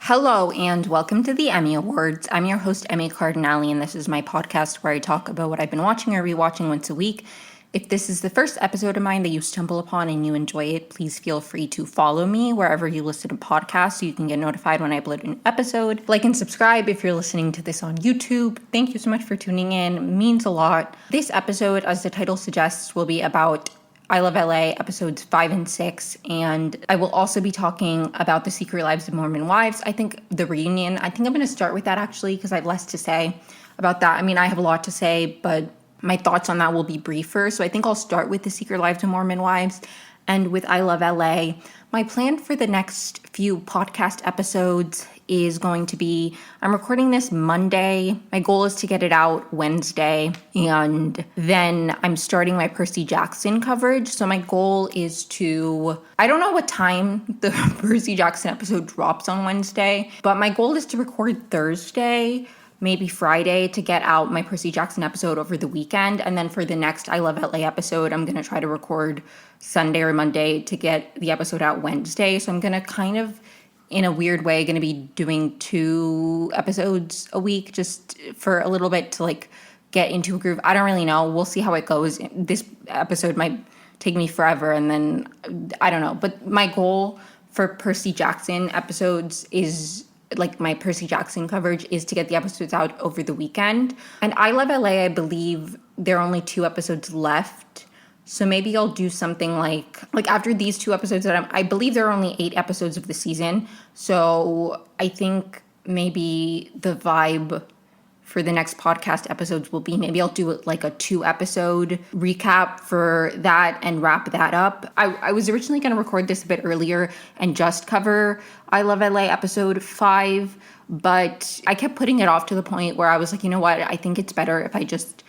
Hello and welcome to the Emmy Awards. I'm your host, Emmy Cardinale, and this is my podcast where I talk about what I've been watching or rewatching once a week. If this is the first episode of mine that you stumble upon and you enjoy it, please feel free to follow me wherever you listen to podcasts so you can get notified when I upload an episode. Like and subscribe if you're listening to this on YouTube. Thank you so much for tuning in. It means a lot. This episode, as the title suggests, will be about I Love LA episodes 5 and 6, and I will also be talking about The Secret Lives of Mormon Wives. I think the reunion, I think I'm going to start with that actually because I have less to say about that. I mean, I have a lot to say, but my thoughts on that will be briefer. So I think I'll start with The Secret Lives of Mormon Wives and with I Love LA. My plan for the next few podcast episodes is going to be, I'm recording this Monday. My goal is to get it out Wednesday, and then I'm starting my Percy Jackson coverage. So my goal is to, I don't know what time the Percy Jackson episode drops on Wednesday, but my goal is to record Thursday, maybe Friday, to get out my Percy Jackson episode over the weekend. And then for the next I Love LA episode, I'm going to try to record Sunday or Monday to get the episode out Wednesday. So I'm going to kind of, in a weird way, going to be doing 2 episodes a week just for a little bit to like get into a groove. I don't really know. We'll see how it goes. This episode might take me forever, and then I don't know. But my goal for Percy Jackson episodes is, like my Percy Jackson coverage, is to get the episodes out over the weekend. And I Love LA, I believe there are only 2 episodes left. So maybe I'll do something like after these 2 episodes that I believe there are only 8 episodes of the season. So I think maybe the vibe for the next podcast episodes will be, maybe I'll do like a 2-episode recap for that and wrap that up. I was originally going to record this a bit earlier and just cover I Love LA episode 5, but I kept putting it off to the point where I was like, you know what, I think it's better if I just,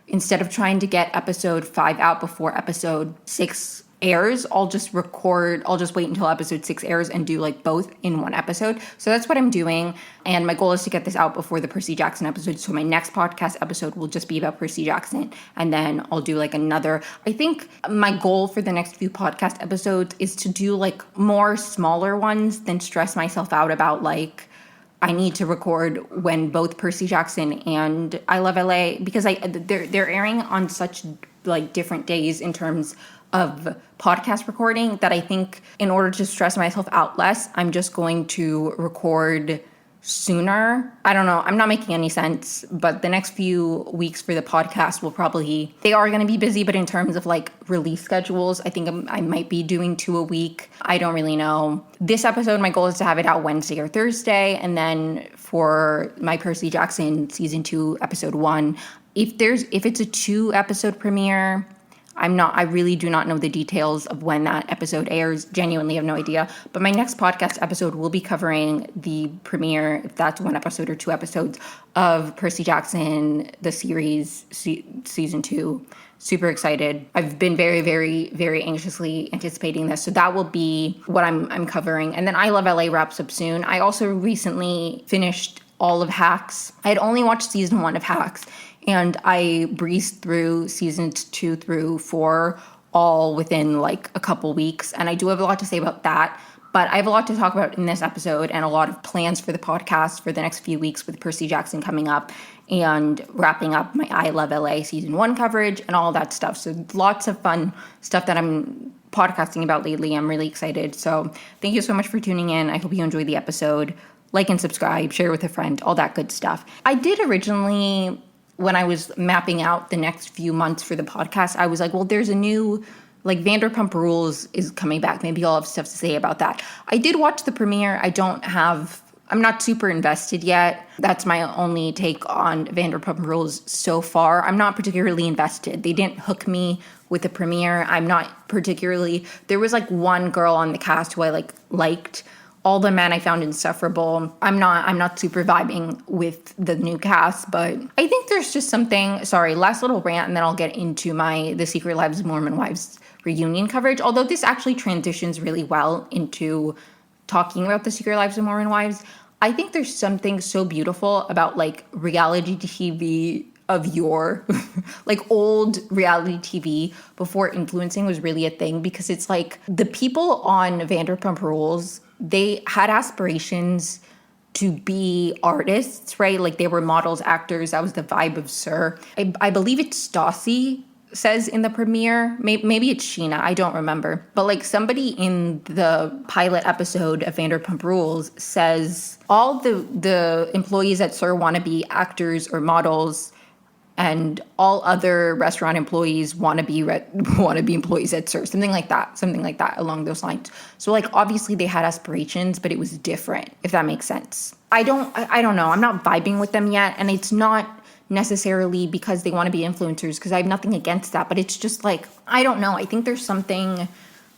instead of trying to get episode 5 out before episode 6 airs, I'll just wait until episode 6 airs and do like both in one episode. So that's what I'm doing. And my goal is to get this out before the Percy Jackson episode. So my next podcast episode will just be about Percy Jackson. And then I'll do like another, I think my goal for the next few podcast episodes is to do like more smaller ones than stress myself out about like, I need to record when both Percy Jackson and I Love LA, because they're airing on such like different days in terms of podcast recording that I think in order to stress myself out less, I'm just going to record sooner. I don't know. I'm not making any sense, but the next few weeks for the podcast they are going to be busy, but in terms of like release schedules, I think I might be doing 2 a week. I don't really know. This episode, my goal is to have it out Wednesday or Thursday. And then for my Percy Jackson season 2, episode 1, if it's a 2-episode premiere, I really do not know the details of when that episode airs. Genuinely have no idea. But my next podcast episode will be covering the premiere, if that's 1 episode or 2 episodes, of Percy Jackson, the series, season 2. Super excited. I've been very, very, very anxiously anticipating this. So that will be what I'm covering. And then I Love LA wraps up soon. I also recently finished all of Hacks. I had only watched season 1 of Hacks, and I breezed through seasons 2 through 4 all within like a couple weeks. And I do have a lot to say about that. But I have a lot to talk about in this episode and a lot of plans for the podcast for the next few weeks with Percy Jackson coming up and wrapping up my I Love LA season 1 coverage and all that stuff. So lots of fun stuff that I'm podcasting about lately. I'm really excited. So thank you so much for tuning in. I hope you enjoyed the episode. Like and subscribe, share with a friend, all that good stuff. I did originally, when I was mapping out the next few months for the podcast, I was like, well, there's a new, like Vanderpump Rules is coming back. Maybe I'll have stuff to say about that. I did watch the premiere. I'm not super invested yet. That's my only take on Vanderpump Rules so far. I'm not particularly invested. They didn't hook me with the premiere. There was like one girl on the cast who I liked. All the men I found insufferable. I'm not super vibing with the new cast, but I think there's just something, last little rant, and then I'll get into The Secret Lives of Mormon Wives reunion coverage. Although this actually transitions really well into talking about The Secret Lives of Mormon Wives. I think there's something so beautiful about like reality TV of yore, like old reality TV before influencing was really a thing, because it's like the people on Vanderpump Rules, they had aspirations to be artists, right? Like they were models, actors. That was the vibe of Sir. I believe it's Stassi says in the premiere. Maybe it's Sheena. I don't remember. But like somebody in the pilot episode of Vanderpump Rules says all the employees at Sir want to be actors or models, and all other restaurant employees want to be employees at Sir, something like that, along those lines. So like obviously they had aspirations, but it was different, if that makes sense. I don't know. I'm not vibing with them yet, and it's not necessarily because they want to be influencers, because I have nothing against that, but it's just like, I don't know. I think there's something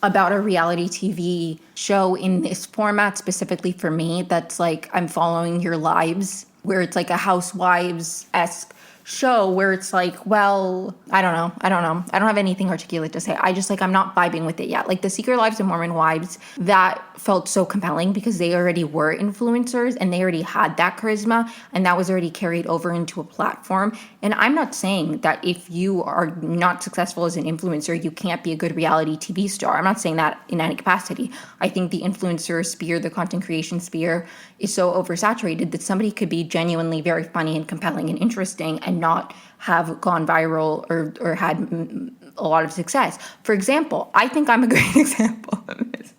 about a reality TV show in this format specifically for me that's like I'm following your lives, where it's like a Housewives-esque show where it's like, well, I don't know. I don't have anything articulate to say. I'm not vibing with it yet. Like the Secret Lives of Mormon Wives, that felt so compelling because they already were influencers and they already had that charisma, and that was already carried over into a platform. And I'm not saying that if you are not successful as an influencer, you can't be a good reality TV star. I'm not saying that in any capacity. I think the influencer sphere, the content creation sphere, is so oversaturated that somebody could be genuinely very funny and compelling and interesting and not have gone viral or had a lot of success. For example, I think I'm a great example of this.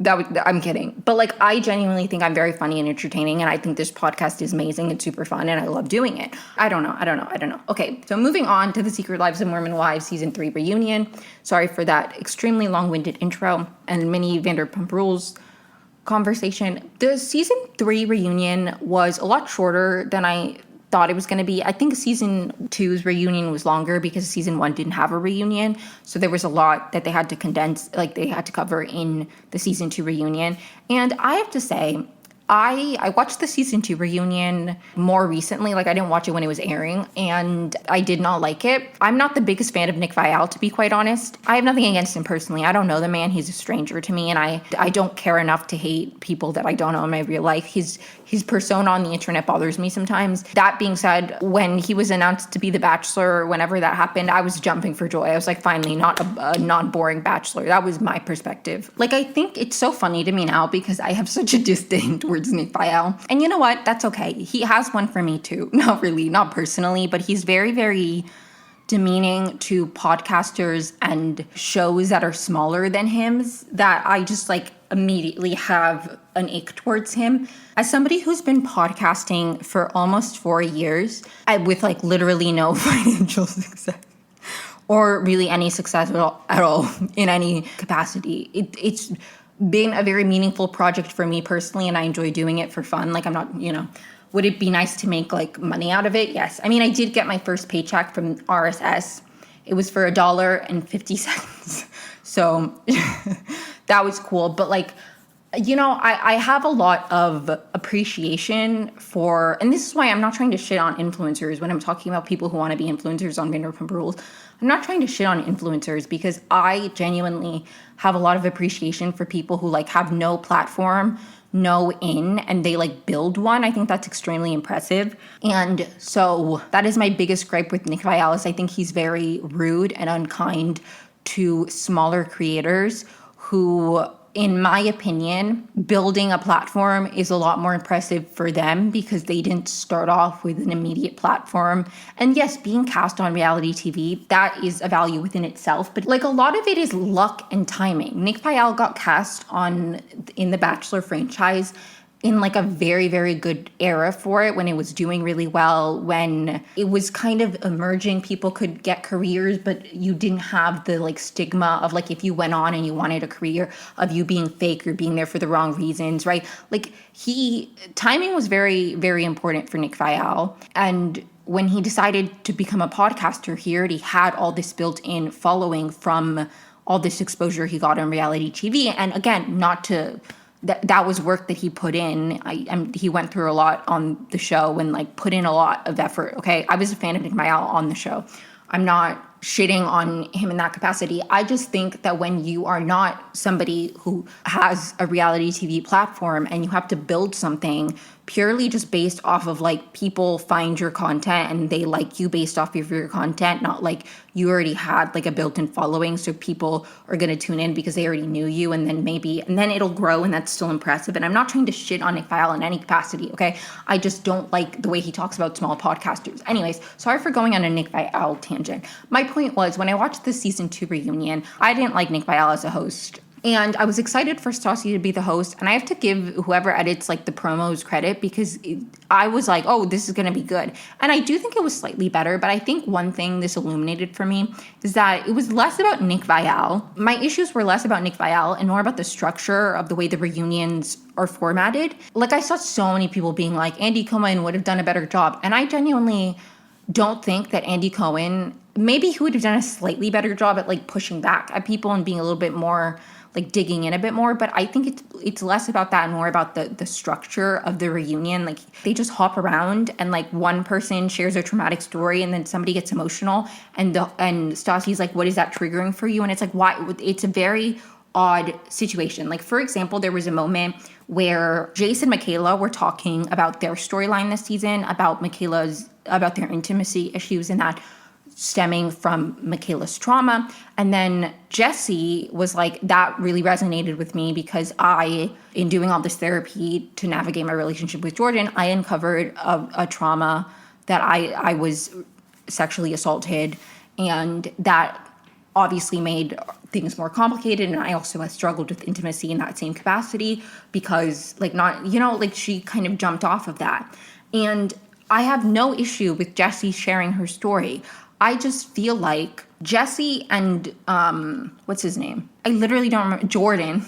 I'm kidding. But like, I genuinely think I'm very funny and entertaining, and I think this podcast is amazing and super fun, and I love doing it. I don't know. Okay, so moving on to the Secret Lives of Mormon Wives Season 3 reunion. Sorry for that extremely long-winded intro and mini Vanderpump Rules conversation. The Season 3 reunion was a lot shorter than I thought it was going to be. I think Season 2's reunion was longer because Season 1 didn't have a reunion. So there was a lot that they had to condense, like they had to cover in the Season 2 reunion. And I have to say, I watched the Season 2 reunion more recently. Like I didn't watch it when it was airing, and I did not like it. I'm not the biggest fan of Nick Viall, to be quite honest. I have nothing against him personally. I don't know the man. He's a stranger to me, and I don't care enough to hate people that I don't know in my real life. His persona on the internet bothers me sometimes. That being said, when he was announced to be the Bachelor, whenever that happened, I was jumping for joy. I was like, finally, not a non-boring Bachelor. That was my perspective. Like, I think it's so funny to me now because I have such a disdain towards Nick Viall. And you know what? That's okay. He has one for me too. Not really, not personally, but he's very, very demeaning to podcasters and shows that are smaller than him, that I just like immediately have an ick towards him. As somebody who's been podcasting for almost 4 years, with like literally no financial success or really any success at all in any capacity, it's been a very meaningful project for me personally, and I enjoy doing it for fun. Like I'm not, would it be nice to make like money out of it? Yes. I mean, I did get my first paycheck from RSS. It was for $1.50. So that was cool. But like, I have a lot of appreciation for, and this is why I'm not trying to shit on influencers when I'm talking about people who want to be influencers on Vanderpump Rules. I'm not trying to shit on influencers because I genuinely have a lot of appreciation for people who like have no platform, no in, and they like build one. I think that's extremely impressive. And so that is my biggest gripe with Nick Viall. I think he's very rude and unkind to smaller creators who, in my opinion, building a platform is a lot more impressive for them because they didn't start off with an immediate platform. And yes, being cast on reality TV, that is a value within itself. But like a lot of it is luck and timing. Nick Viall got cast in the Bachelor franchise in like a very, very good era for it, when it was doing really well, when it was kind of emerging, people could get careers, but you didn't have the like stigma of like if you went on and you wanted a career of you being fake or being there for the wrong reasons, right? Like timing was very, very important for Nick Viall. And when he decided to become a podcaster, he already had all this built-in following from all this exposure he got on reality TV. And again, that was work that he put in. He went through a lot on the show and like put in a lot of effort. Okay, I was a fan of Nick Viall on the show. I'm not shitting on him in that capacity. I just think that when you are not somebody who has a reality TV platform and you have to build something purely just based off of like people find your content and they like you based off of your content, not like you already had like a built-in following, so people are going to tune in because they already knew you, and then it'll grow, and that's still impressive. And I'm not trying to shit on Nick Viall in any capacity, okay? I just don't like the way he talks about small podcasters. Anyways, sorry for going on a Nick Viall tangent. My point was, when I watched the season 2 reunion, I didn't like Nick Viall as a host. And I was excited for Stassi to be the host. And I have to give whoever edits like the promos credit, because I was like, oh, this is going to be good. And I do think it was slightly better. But I think one thing this illuminated for me is that it was less about Nick Viall. My issues were less about Nick Viall and more about the structure of the way the reunions are formatted. Like, I saw so many people being like, Andy Cohen would have done a better job. And I genuinely don't think that Andy Cohen, maybe he would have done a slightly better job at like pushing back at people and being a little bit more like digging in a bit more, but I think it's less about that and more about the structure of the reunion. Like, they just hop around and like one person shares a traumatic story and then somebody gets emotional and Stassi's like, what is that triggering for you? And it's like, why? It's a very odd situation. Like, for example, there was a moment where Jace and Michaela were talking about their storyline this season, about their intimacy issues, and that stemming from Michaela's trauma. And then Jesse was like, that really resonated with me because in doing all this therapy to navigate my relationship with Jordan, I uncovered a trauma that I was sexually assaulted, and that obviously made things more complicated. And I also had struggled with intimacy in that same capacity because she kind of jumped off of that. And I have no issue with Jesse sharing her story. I just feel like Jesse and, what's his name? I literally don't remember. Jordan.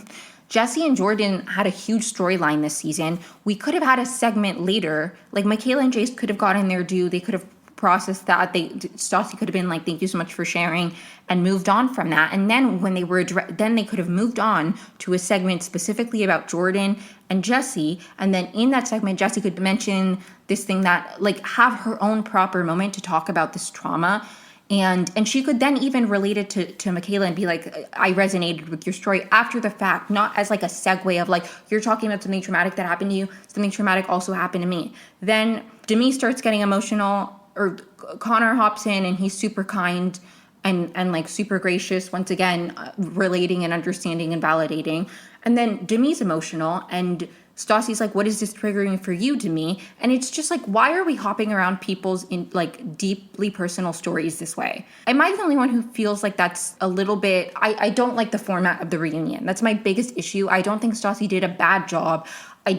Jesse and Jordan had a huge storyline this season. We could have had a segment later. Like, Michaela and Jace could have gotten their due. They could have processed that. Stassi could have been like, thank you so much for sharing, and moved on from that. And then when they were, then they could have moved on to a segment specifically about Jordan and Jesse. And then in that segment, Jesse could mention this thing that, like, have her own proper moment to talk about this trauma. And she could then even relate it to Michaela and be like, I resonated with your story after the fact, not as like a segue of like, you're talking about something traumatic that happened to you, something traumatic also happened to me. Then Demi starts getting emotional, or Connor hops in and he's super kind and like super gracious, once again, relating and understanding and validating. And then Demi's emotional and Stassi's like, what is this triggering for you, Demi? And it's just like, why are we hopping around people's in like deeply personal stories this way? Am I the only one who feels like that's a little bit, I don't like the format of the reunion. That's my biggest issue. I don't think Stassi did a bad job. I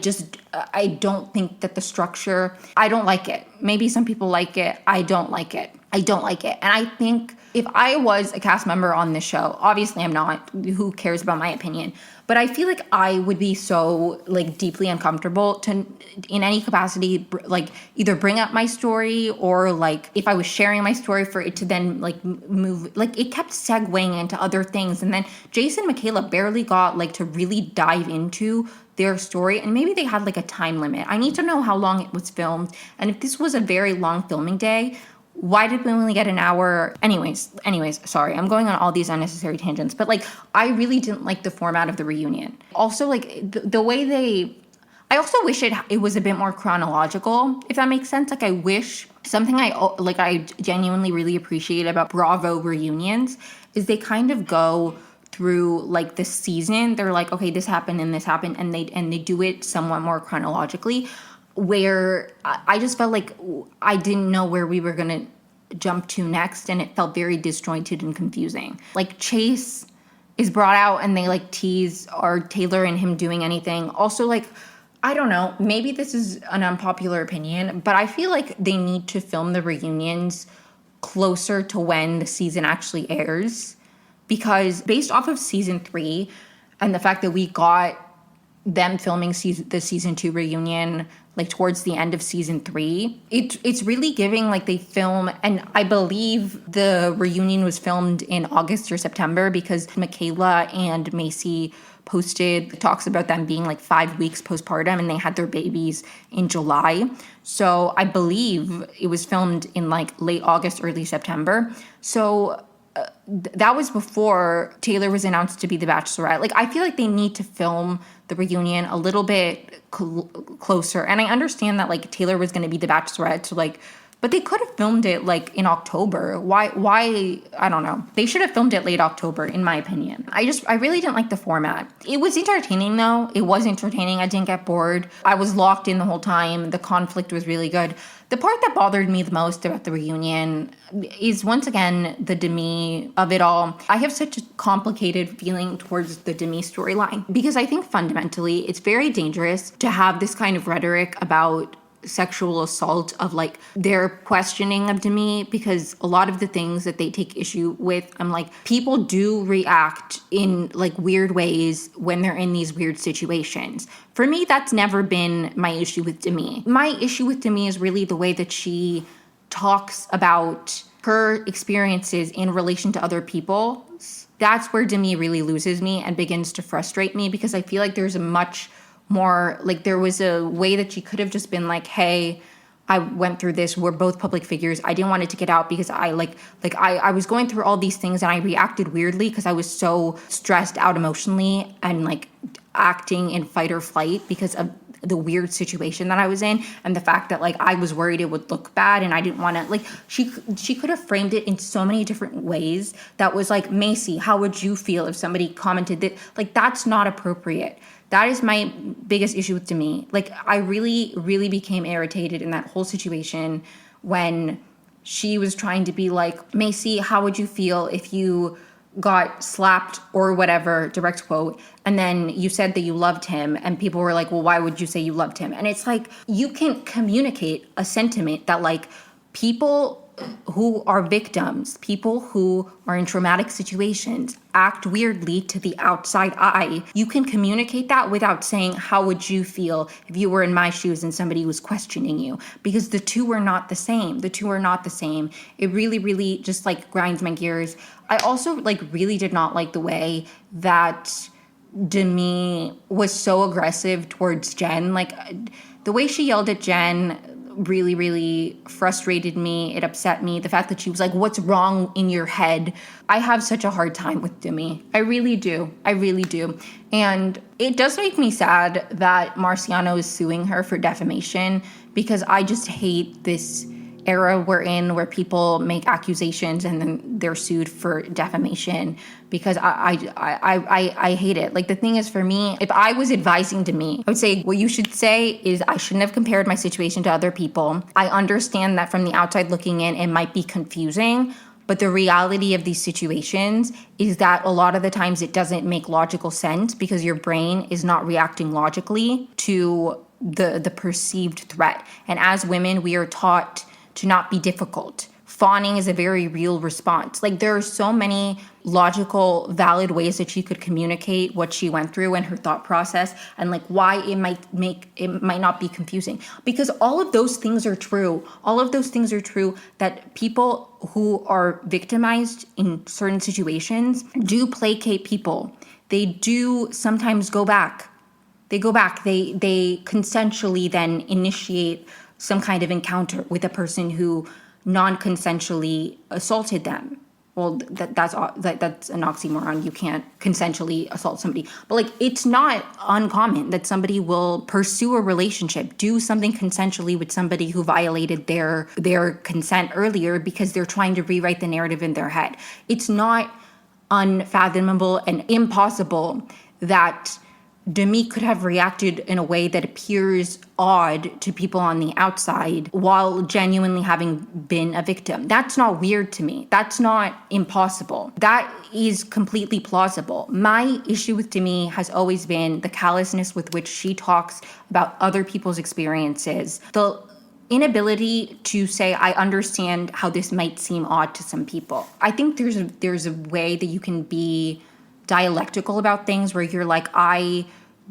don't think that the structure, I don't like it. Maybe some people like it. I don't like it. And I think if I was a cast member on this show, obviously I'm not, who cares about my opinion? But I feel like I would be so like deeply uncomfortable to, in any capacity, like either bring up my story or like if I was sharing my story for it to then like move, like it kept segueing into other things. And then Jason and Michaela barely got like to really dive into their story, and maybe they had like a time limit. I need to know how long it was filmed, and if this was a very long filming day, why did we only get an hour? Anyways, sorry, I'm going on all these unnecessary tangents, but like I really didn't like the format of the reunion. Also, like the way I also wish it was a bit more chronological, if that makes sense. Like I wish something I genuinely really appreciate about Bravo reunions is they kind of go through like the season. They're like, okay, this happened and this happened, and they do it somewhat more chronologically, where I just felt like I didn't know where we were gonna jump to next, and it felt very disjointed and confusing. Like Chase is brought out and they like tease our Taylor and him doing anything. Also, like, I don't know, maybe this is an unpopular opinion, but I feel like they need to film the reunions closer to when the season actually airs. Because based off of season 3 and the fact that we got them filming the season 2 reunion like towards the end of season 3, it's really giving like they film, and I believe the reunion was filmed in August or September because Michaela and Macy posted talks about them being like 5 weeks postpartum and they had their babies in July. So I believe it was filmed in like late August, early September. So that was before Taylor was announced to be the Bachelorette. Like, I feel like they need to film the reunion a little bit closer. And I understand that, like, Taylor was going to be the Bachelorette, so, like, But they could have filmed it like in October. Why? I don't know. They should have filmed it late October, in my opinion. I really didn't like the format. It was entertaining though. It was entertaining. I didn't get bored. I was locked in the whole time. The conflict was really good. The part that bothered me the most about the reunion is, once again, the Demi of it all. I have such a complicated feeling towards the Demi storyline because I think fundamentally it's very dangerous to have this kind of rhetoric about sexual assault of like their questioning of Demi, because a lot of the things that they take issue with, I'm like, people do react in like weird ways when they're in these weird situations. For me, that's never been my issue with Demi. My issue with Demi is really the way that she talks about her experiences in relation to other people. That's where Demi really loses me and begins to frustrate me, because I feel like there's a much more, like there was a way that she could have just been like, hey, I went through this. We're both public figures. I didn't want it to get out because I was going through all these things and I reacted weirdly because I was so stressed out emotionally and like acting in fight or flight because of the weird situation that I was in, and the fact that like I was worried it would look bad and I didn't want to, like, she could have framed it in so many different ways that was like, Macy, how would you feel if somebody commented that? Like, that's not appropriate. That is my biggest issue with Demi. Like, I really, really became irritated in that whole situation when she was trying to be like, Macy, how would you feel if you got slapped or whatever, direct quote, and then you said that you loved him, and people were like, well, why would you say you loved him? And it's like, you can communicate a sentiment that like people who are victims, people who are in traumatic situations, act weirdly to the outside eye. You can communicate that without saying, how would you feel if you were in my shoes and somebody was questioning you? Because the two are not the same. The two are not the same. It really, really just like grinds my gears. I also like really did not like the way that Demi was so aggressive towards Jen. Like the way she yelled at Jen really, really frustrated me. It upset me. The fact that she was like, what's wrong in your head? I have such a hard time with Demi. I really do. I really do. And it does make me sad that Marciano is suing her for defamation, because I just hate this era we're in where people make accusations and then they're sued for defamation, because I hate it. Like, the thing is, for me, if I was advising Demi, I would say what you should say is, I shouldn't have compared my situation to other people. I understand that from the outside looking in, it might be confusing, but the reality of these situations is that a lot of the times it doesn't make logical sense because your brain is not reacting logically to the perceived threat. And as women, we are taught to not be difficult. Fawning is a very real response. Like, there are so many logical, valid ways that she could communicate what she went through and her thought process, and like why it might not be confusing. Because all of those things are true. All of those things are true, that people who are victimized in certain situations do placate people. They do sometimes go back. They consensually then initiate some kind of encounter with a person who non-consensually assaulted them. Well, that's an oxymoron. You can't consensually assault somebody. But like, it's not uncommon that somebody will pursue a relationship, do something consensually with somebody who violated their consent earlier because they're trying to rewrite the narrative in their head. It's not unfathomable and impossible that Demi could have reacted in a way that appears odd to people on the outside while genuinely having been a victim. That's not weird to me. That's not impossible. That is completely plausible. My issue with Demi has always been the callousness with which she talks about other people's experiences. The inability to say, I understand how this might seem odd to some people. I think there's a way that you can be dialectical about things where you're like, I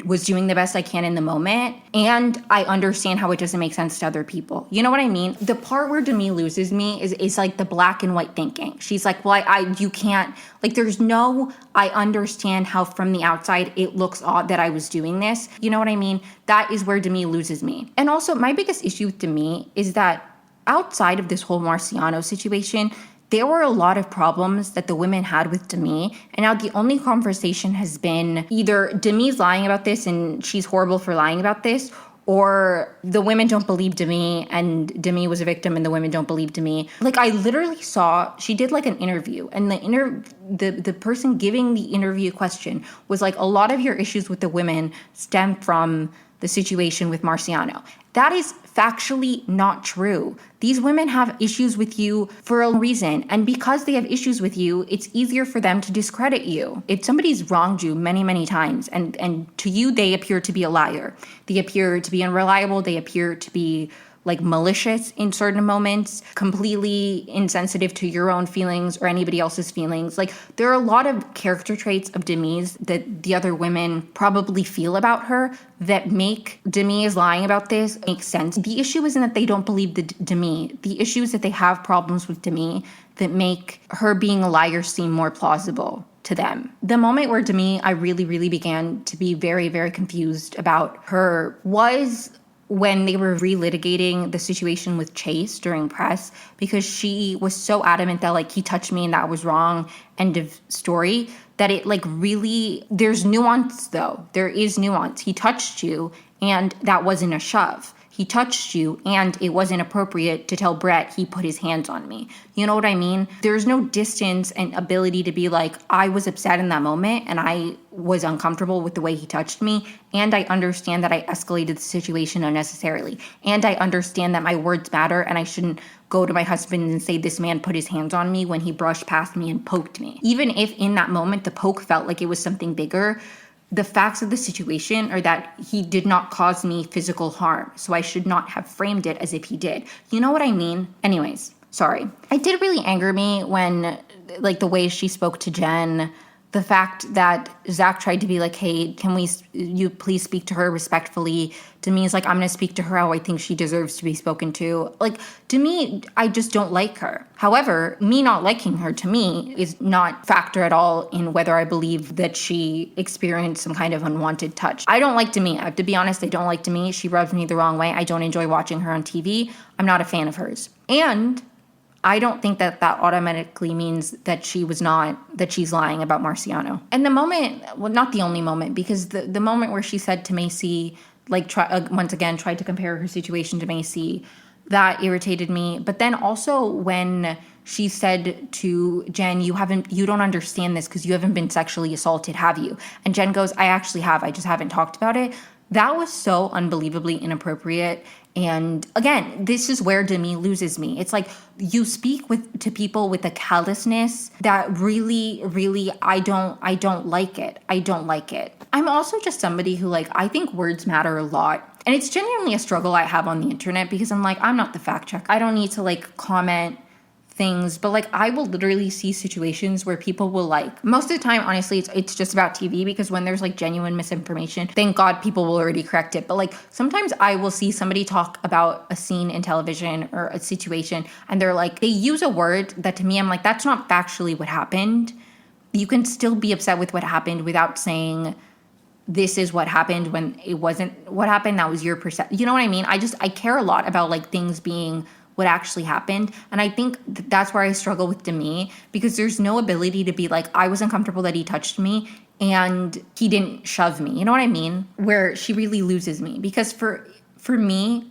was doing the best I can in the moment, and I understand how it doesn't make sense to other people. You know what I mean? The part where Demi loses me is like the black and white thinking. She's like, well, you can't, like, there's no, I understand how from the outside it looks odd that I was doing this. You know what I mean? That is where Demi loses me. And also, my biggest issue with Demi is that outside of this whole Marciano situation, there were a lot of problems that the women had with Demi, and now the only conversation has been either Demi's lying about this and she's horrible for lying about this, or the women don't believe Demi and Demi was a victim and the women don't believe Demi. Like, I literally saw, she did like an interview, and the person giving the interview question was like, a lot of your issues with the women stem from the situation with Marciano. That is factually not true. These women have issues with you for a reason. And because they have issues with you, it's easier for them to discredit you. If somebody's wronged you many, many times, and to you, they appear to be a liar. They appear to be unreliable. They appear to be like malicious in certain moments, completely insensitive to your own feelings or anybody else's feelings. Like, there are a lot of character traits of Demi's that the other women probably feel about her that make Demi is lying about this make sense. The issue isn't that they don't believe Demi. The issue is that they have problems with Demi that make her being a liar seem more plausible to them. The moment where Demi, I really, really began to be very, very confused about her was when they were relitigating the situation with Chase during press, because she was so adamant that like he touched me and that was wrong, end of story, that it like really, there's nuance though. There is nuance. He touched you and that wasn't a shove. He touched you and it wasn't appropriate to tell Brett he put his hands on me. You know what I mean? There's no distance and ability to be like, I was upset in that moment and I was uncomfortable with the way he touched me. And I understand that I escalated the situation unnecessarily. And I understand that my words matter and I shouldn't go to my husband and say this man put his hands on me when he brushed past me and poked me. Even if in that moment the poke felt like it was something bigger, the facts of the situation are that he did not cause me physical harm, so I should not have framed it as if he did. You know what I mean? Anyways, sorry. It did really anger me when, like, the way she spoke to Jen, the fact that Zach tried to be like, hey, can you please speak to her respectfully? Demi is like, I'm going to speak to her how I think she deserves to be spoken to. Like, to me, I just don't like her. However, me not liking her, to me, is not factor at all in whether I believe that she experienced some kind of unwanted touch. I don't like Demi. I have to be honest, I don't like Demi. She rubs me the wrong way. I don't enjoy watching her on TV. I'm not a fan of hers. And I don't think that automatically means that she's lying about Marciano. And the moment, well, not the only moment, because the moment where she said to Macy, like, once again, tried to compare her situation to Macy, that irritated me. But then also when she said to Jen, you don't understand this because you haven't been sexually assaulted, have you? And Jen goes, I actually have. I just haven't talked about it. That was so unbelievably inappropriate. And again, this is where Demi loses me. It's like you speak to people with a callousness that really, really, I don't like it. I don't like it. I'm also just somebody who, like, I think words matter a lot. And it's genuinely a struggle I have on the internet because I'm like, I'm not the fact check. I don't need to like comment things, but like I will literally see situations where people will like, most of the time, honestly, it's just about TV, because when there's like genuine misinformation, thank God people will already correct it. But like sometimes I will see somebody talk about a scene in television or a situation and they're like, they use a word that to me, I'm like, that's not factually what happened. You can still be upset with what happened without saying this is what happened when it wasn't what happened. That was your perception. You know what I mean? I care a lot about like things being what actually happened. And I think that's where I struggle with Demi, because there's no ability to be like, I was uncomfortable that he touched me and he didn't shove me. You know what I mean? Where she really loses me. Because for me,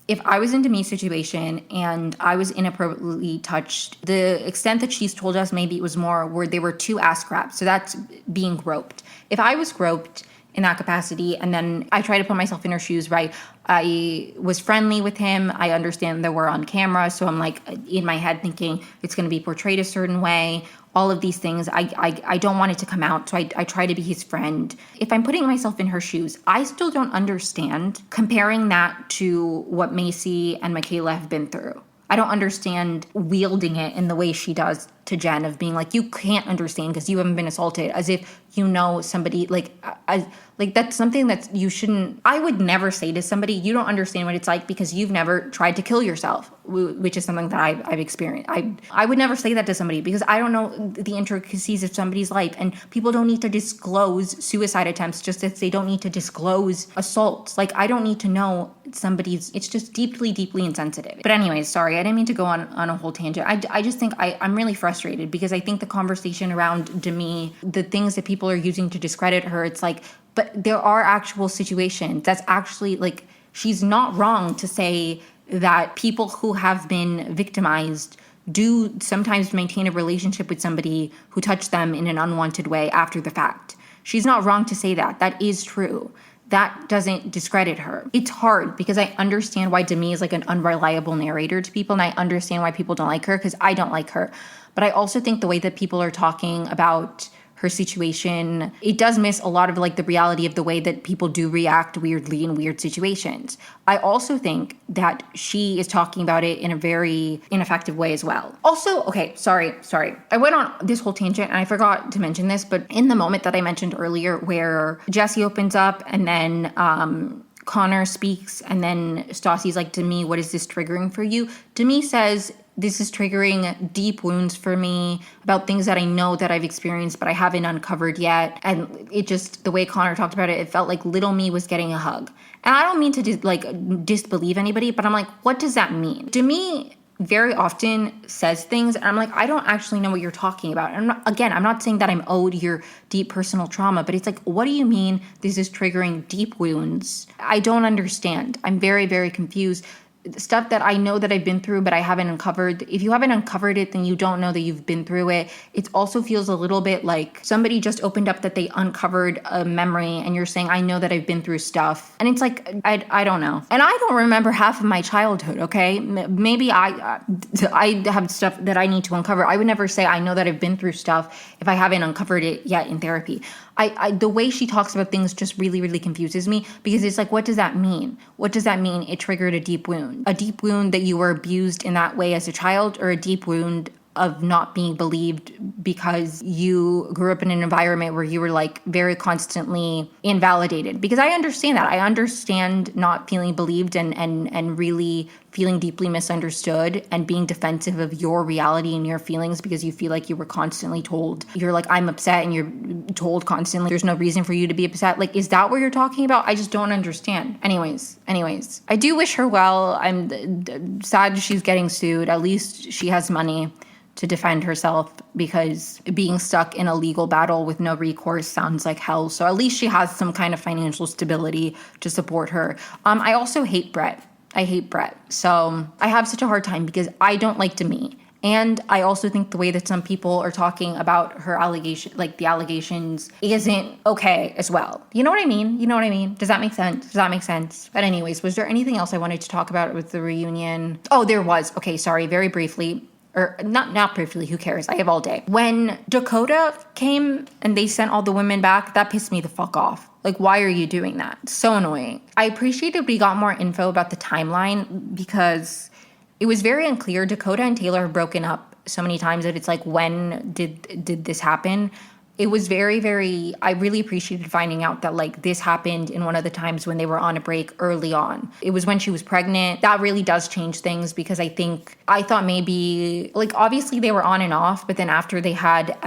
if I was in Demi's situation and I was inappropriately touched, the extent that she's told us, maybe it was more where they were two ass grabs. So that's being groped. If I was groped in that capacity, and then I try to put myself in her shoes, right? I was friendly with him. I understand that we're on camera, so I'm like in my head thinking it's going to be portrayed a certain way. All of these things, I don't want it to come out, so I try to be his friend. If I'm putting myself in her shoes, I still don't understand comparing that to what Macy and Michaela have been through. I don't understand wielding it in the way she does to Jen, of being like, you can't understand because you haven't been assaulted, as if you know somebody, like that's something that you shouldn't. I would never say to somebody, you don't understand what it's like because you've never tried to kill yourself, which is something that I've experienced. I would never say that to somebody because I don't know the intricacies of somebody's life, and people don't need to disclose suicide attempts just as they don't need to disclose assaults. Like, I don't need to know somebody's, it's just deeply, deeply insensitive. But anyways, sorry, I didn't mean to go on a whole tangent. I just think I'm really frustrated because I think the conversation around Demi, the things that people are using to discredit her, it's like, but there are actual situations that's actually like, she's not wrong to say that people who have been victimized do sometimes maintain a relationship with somebody who touched them in an unwanted way after the fact. She's not wrong to say that. That is true. That doesn't discredit her. It's hard because I understand why Demi is like an unreliable narrator to people, and I understand why people don't like her because I don't like her. But I also think the way that people are talking about her situation, it does miss a lot of like the reality of the way that people do react weirdly in weird situations. I also think that she is talking about it in a very ineffective way as well. Also, okay, sorry. I went on this whole tangent and I forgot to mention this, but in the moment that I mentioned earlier where Jesse opens up and then Connor speaks and then Stassi's like, Demi, what is this triggering for you? Demi says, this is triggering deep wounds for me about things that I know that I've experienced, but I haven't uncovered yet. And it just, the way Connor talked about it, it felt like little me was getting a hug. And I don't mean to disbelieve anybody, but I'm like, what does that mean? Demi very often says things and I'm like, I don't actually know what you're talking about. And I'm not saying that I'm owed your deep personal trauma, but it's like, what do you mean this is triggering deep wounds? I don't understand. I'm very, very confused. Stuff that I know that I've been through, but I haven't uncovered. If you haven't uncovered it, then you don't know that you've been through it. It also feels a little bit like somebody just opened up that they uncovered a memory and you're saying, I know that I've been through stuff. And it's like, I don't know. And I don't remember half of my childhood, okay? Maybe I have stuff that I need to uncover. I would never say I know that I've been through stuff if I haven't uncovered it yet in therapy. The way she talks about things just really, really confuses me because it's like, what does that mean? What does that mean? It triggered a deep wound. A deep wound that you were abused in that way as a child, or a deep wound of not being believed because you grew up in an environment where you were like very constantly invalidated. Because I understand that. I understand not feeling believed and really feeling deeply misunderstood and being defensive of your reality and your feelings because you feel like you were constantly told, you're like, I'm upset, and you're told constantly there's no reason for you to be upset. Like, is that what you're talking about? I just don't understand. Anyways, I do wish her well. I'm sad she's getting sued. At least she has money to defend herself, because being stuck in a legal battle with no recourse sounds like hell. So at least she has some kind of financial stability to support her. I also hate Brett. I hate Brett. So I have such a hard time because I don't like Demi. And I also think the way that some people are talking about her allegation, like the allegations, isn't okay as well. You know what I mean? Does that make sense? But anyways, was there anything else I wanted to talk about with the reunion? Oh, there was. Okay, sorry, very briefly. Or not briefly, who cares? I have all day. When Dakota came and they sent all the women back, that pissed me the fuck off. Like, why are you doing that? So annoying. I appreciated we got more info about the timeline because it was very unclear. Dakota and Taylor have broken up so many times that it's like, when did this happen? It was very, very, I really appreciated finding out that like this happened in one of the times when they were on a break early on. It was when she was pregnant. That really does change things because I thought maybe, like obviously they were on and off, but then after they had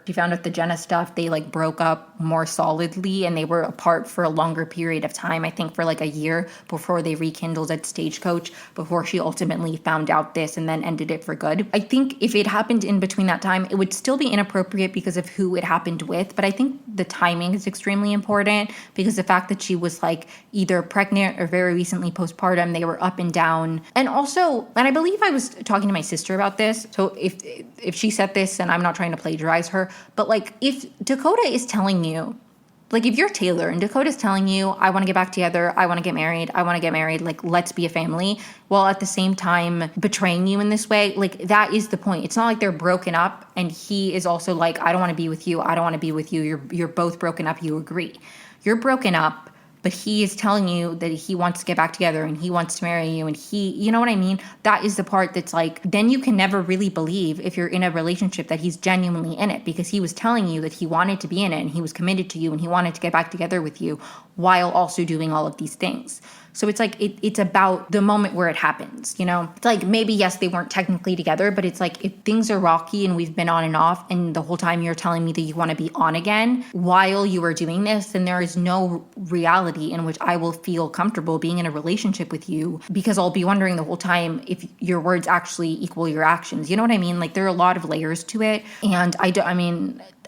she found out the Jenna stuff, they like broke up more solidly and they were apart for a longer period of time. I think for like a year before they rekindled at Stagecoach, before she ultimately found out this and then ended it for good. I think if it happened in between that time, it would still be inappropriate because of who it happened with, but I think the timing is extremely important because the fact that she was like either pregnant or very recently postpartum, they were up and down. And also, and I believe I was talking to my sister about this, so if she said this and I'm not trying to plagiarize her, but like if Dakota is telling you, like if you're Taylor and Dakota's telling you, I want to get back together, I want to get married, like let's be a family, while at the same time betraying you in this way, like that is the point. It's not like they're broken up and he is also like, I don't want to be with you, you're both broken up, you agree. You're broken up, but he is telling you that he wants to get back together and he wants to marry you and you know what I mean? That is the part that's like, then you can never really believe if you're in a relationship that he's genuinely in it, because he was telling you that he wanted to be in it and he was committed to you and he wanted to get back together with you while also doing all of these things. So it's like, it's about the moment where it happens, you know? It's like, maybe, yes, they weren't technically together, but it's like, if things are rocky and we've been on and off and the whole time you're telling me that you want to be on again while you are doing this, then there is no reality in which I will feel comfortable being in a relationship with you, because I'll be wondering the whole time if your words actually equal your actions. You know what I mean? Like, there are a lot of layers to it. And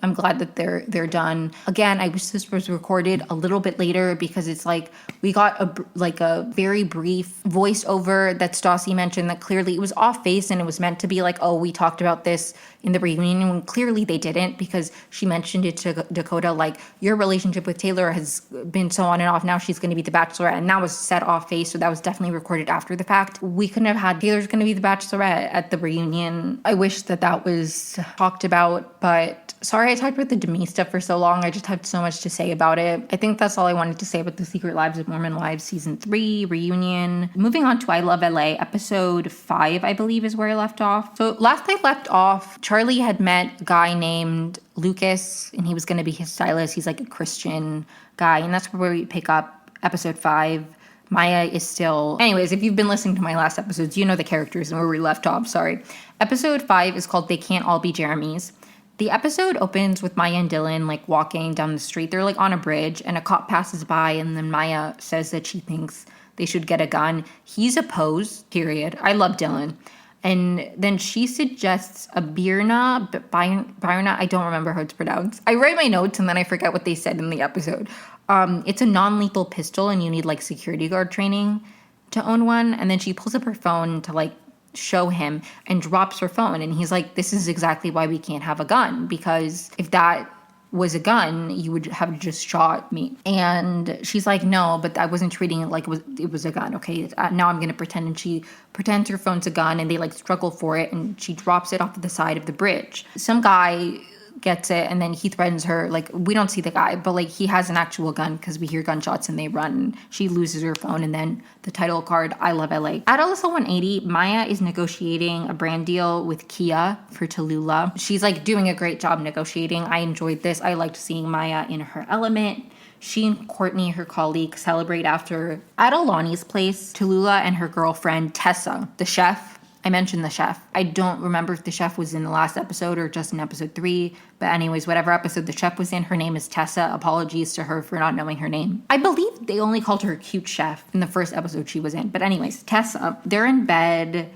I'm glad that they're done. Again, I wish this was recorded a little bit later because it's like we got a very brief voiceover that Stassi mentioned that clearly it was off base and it was meant to be like, oh, we talked about this in the reunion, when clearly they didn't, because she mentioned it to Dakota, like, your relationship with Taylor has been so on and off. Now she's going to be the Bachelorette, and that was set off face, so that was definitely recorded after the fact. We couldn't have had Taylor's going to be the Bachelorette at the reunion. I wish that was talked about, but sorry I talked about the Demi stuff for so long. I just have so much to say about it. I think that's all I wanted to say about The Secret Lives of Mormon Wives Season 3 reunion. Moving on to I Love LA, episode 5, I believe is where I left off. So last I left off, Charlie had met a guy named Lucas, and he was going to be his stylist. He's like a Christian guy, and that's where we pick up episode 5. Maya is still... Anyways, if you've been listening to my last episodes, you know the characters and where we left off, sorry. Episode 5 is called They Can't All Be Jeremys. The episode opens with Maya and Dylan, like, walking down the street. They're, like, on a bridge, and a cop passes by, and then Maya says that she thinks they should get a gun. He's opposed, period. I love Dylan. And then she suggests a Birna, I don't remember how it's pronounced. I write my notes and then I forget what they said in the episode. It's a non-lethal pistol and you need like security guard training to own one. And then she pulls up her phone to like show him and drops her phone. And he's like, this is exactly why we can't have a gun, because if that was a gun, you would have just shot me. And she's like, no, but I wasn't treating it like it was a gun, okay? Now I'm going to pretend. And she pretends her phone's a gun, and they, like, struggle for it, and she drops it off the side of the bridge. Some guy gets it, and then he threatens her. Like, we don't see the guy, but, like, he has an actual gun because we hear gunshots, and they run. And she loses her phone, and then the title card, I Love LA. At Alyssa 180, Maya is negotiating a brand deal with Kia for Tallulah. She's, like, doing a great job negotiating. I enjoyed this. I liked seeing Maya in her element. She and Courtney, her colleague, celebrate after at Alani's place. Tallulah and her girlfriend, Tessa, the chef. I mentioned the chef. I don't remember if the chef was in the last episode or just in episode 3. But anyways, whatever episode the chef was in, her name is Tessa. Apologies to her for not knowing her name. I believe they only called her cute chef in the first episode she was in. But anyways, Tessa, they're in bed.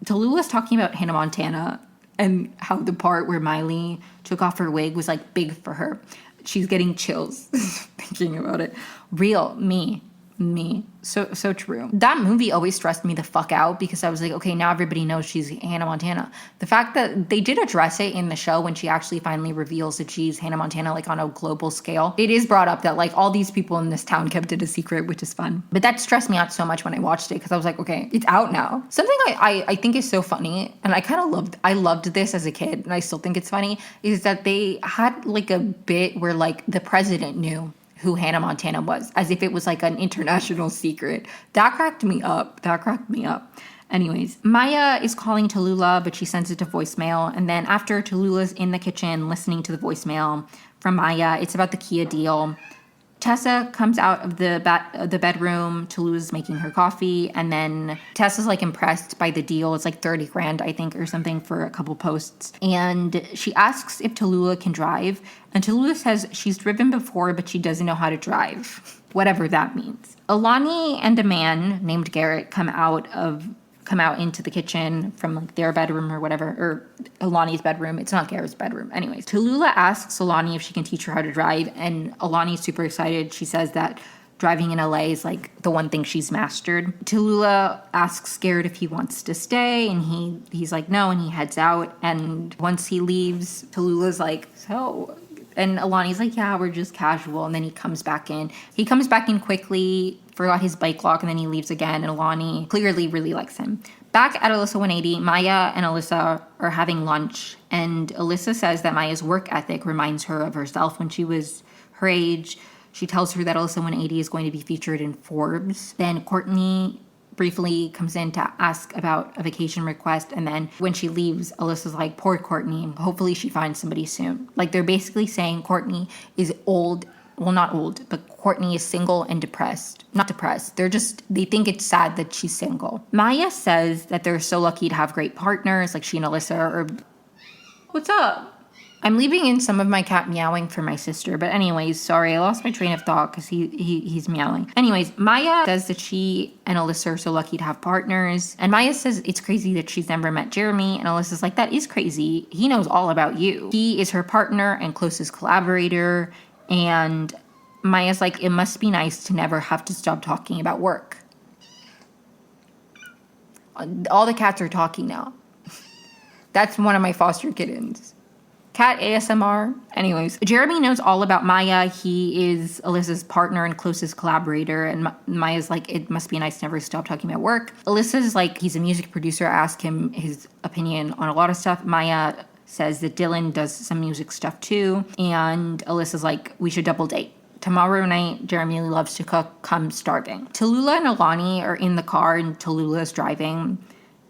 Tallulah's talking about Hannah Montana and how the part where Miley took off her wig was like big for her. She's getting chills thinking about it. Real, me. So true. That movie always stressed me the fuck out because I was like, okay, now everybody knows she's Hannah Montana. The fact that they did address it in the show when she actually finally reveals that she's Hannah Montana, like on a global scale, it is brought up that like all these people in this town kept it a secret, which is fun. But that stressed me out so much when I watched it because I was like, okay, it's out now. Something I think is so funny, and I loved this as a kid, and I still think it's funny, is that they had like a bit where like the president knew who Hannah Montana was, as if it was like an international secret. That cracked me up. Anyways, Maya is calling Tallulah, but she sends it to voicemail. And then after Tallulah's in the kitchen listening to the voicemail from Maya, it's about the Kia deal. Tessa comes out of the bedroom. Tallulah's making her coffee. And then Tessa's like impressed by the deal. It's like $30,000, I think, or something for a couple posts. And she asks if Tallulah can drive. And Tallulah says she's driven before, but she doesn't know how to drive. Whatever that means. Alani and a man named Garrett come out into the kitchen from like their bedroom or whatever, or Alani's bedroom. It's not Garrett's bedroom. Anyways, Tallulah asks Alani if she can teach her how to drive, and Alani's super excited. She says that driving in LA is like the one thing she's mastered. Tallulah asks Garrett if he wants to stay, and he's like no, and he heads out. And once he leaves, Tallulah's like, so... And Alani's like, yeah, we're just casual. And then he comes back in. He comes back in quickly, forgot his bike lock, and then he leaves again. And Alani clearly really likes him. Back at Alyssa 180, Maya and Alyssa are having lunch. And Alyssa says that Maya's work ethic reminds her of herself when she was her age. She tells her that Alyssa 180 is going to be featured in Forbes. Then Courtney briefly comes in to ask about a vacation request, and then when she leaves, Alyssa's like, poor Courtney, hopefully she finds somebody soon. Like, they're basically saying Courtney is old, well, not old, but Courtney is single and depressed. Not depressed, they think it's sad that she's single. Maya says that they're so lucky to have great partners, like she and Alyssa are... What's up? I'm leaving in some of my cat meowing for my sister. But anyways, sorry, I lost my train of thought because he's meowing. Anyways, Maya says that she and Alyssa are so lucky to have partners. And Maya says it's crazy that she's never met Jeremy. And Alyssa's like, that is crazy. He knows all about you. He is her partner and closest collaborator. And Maya's like, it must be nice to never have to stop talking about work. All the cats are talking now. That's one of my foster kittens. Cat ASMR. Anyways, Jeremy knows all about Maya. He is Alyssa's partner and closest collaborator. And Maya's like, it must be nice to never stop talking about work. Alyssa's like, he's a music producer. Ask him his opinion on a lot of stuff. Maya says that Dylan does some music stuff too. And Alyssa's like, we should double date. Tomorrow night, Jeremy loves to cook. Come starving. Tallulah and Alani are in the car and Tallulah's driving.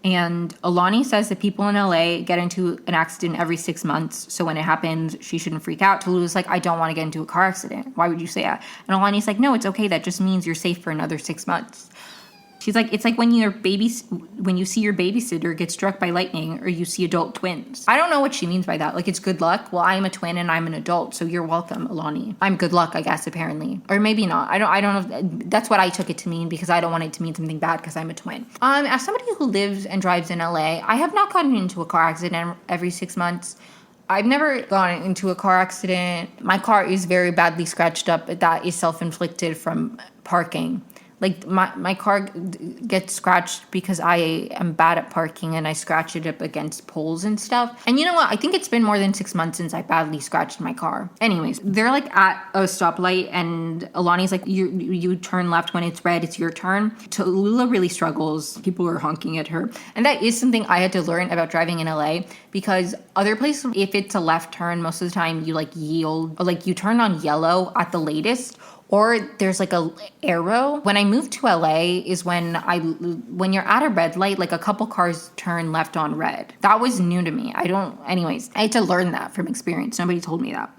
And Alani says that people in LA get into an accident every 6 months. So when it happens, she shouldn't freak out. Tallulah's like, I don't want to get into a car accident. Why would you say that? And Alani's like, no, it's okay. That just means you're safe for another 6 months. She's like, it's like when you see your babysitter get struck by lightning or you see adult twins. I don't know what she means by that. Like, it's good luck. Well, I'm a twin and I'm an adult, so you're welcome, Alani. I'm good luck, I guess, apparently. Or maybe not. I don't know. That's what I took it to mean because I don't want it to mean something bad because I'm a twin. As somebody who lives and drives in LA, I have not gotten into a car accident every 6 months. I've never gotten into a car accident. My car is very badly scratched up, but that is self-inflicted from parking. Like, my car gets scratched because I am bad at parking and I scratch it up against poles and stuff. And you know what? I think it's been more than 6 months since I badly scratched my car. Anyways, they're like at a stoplight and Alani's like, you turn left when it's red, it's your turn. Tallulah really struggles. People are honking at her. And that is something I had to learn about driving in LA because other places, if it's a left turn, most of the time you like yield, or like you turn on yellow at the latest. Or there's like a arrow. When I moved to LA is when you're at a red light, like a couple cars turn left on red. That was new to me. Anyways, I had to learn that from experience. Nobody told me that.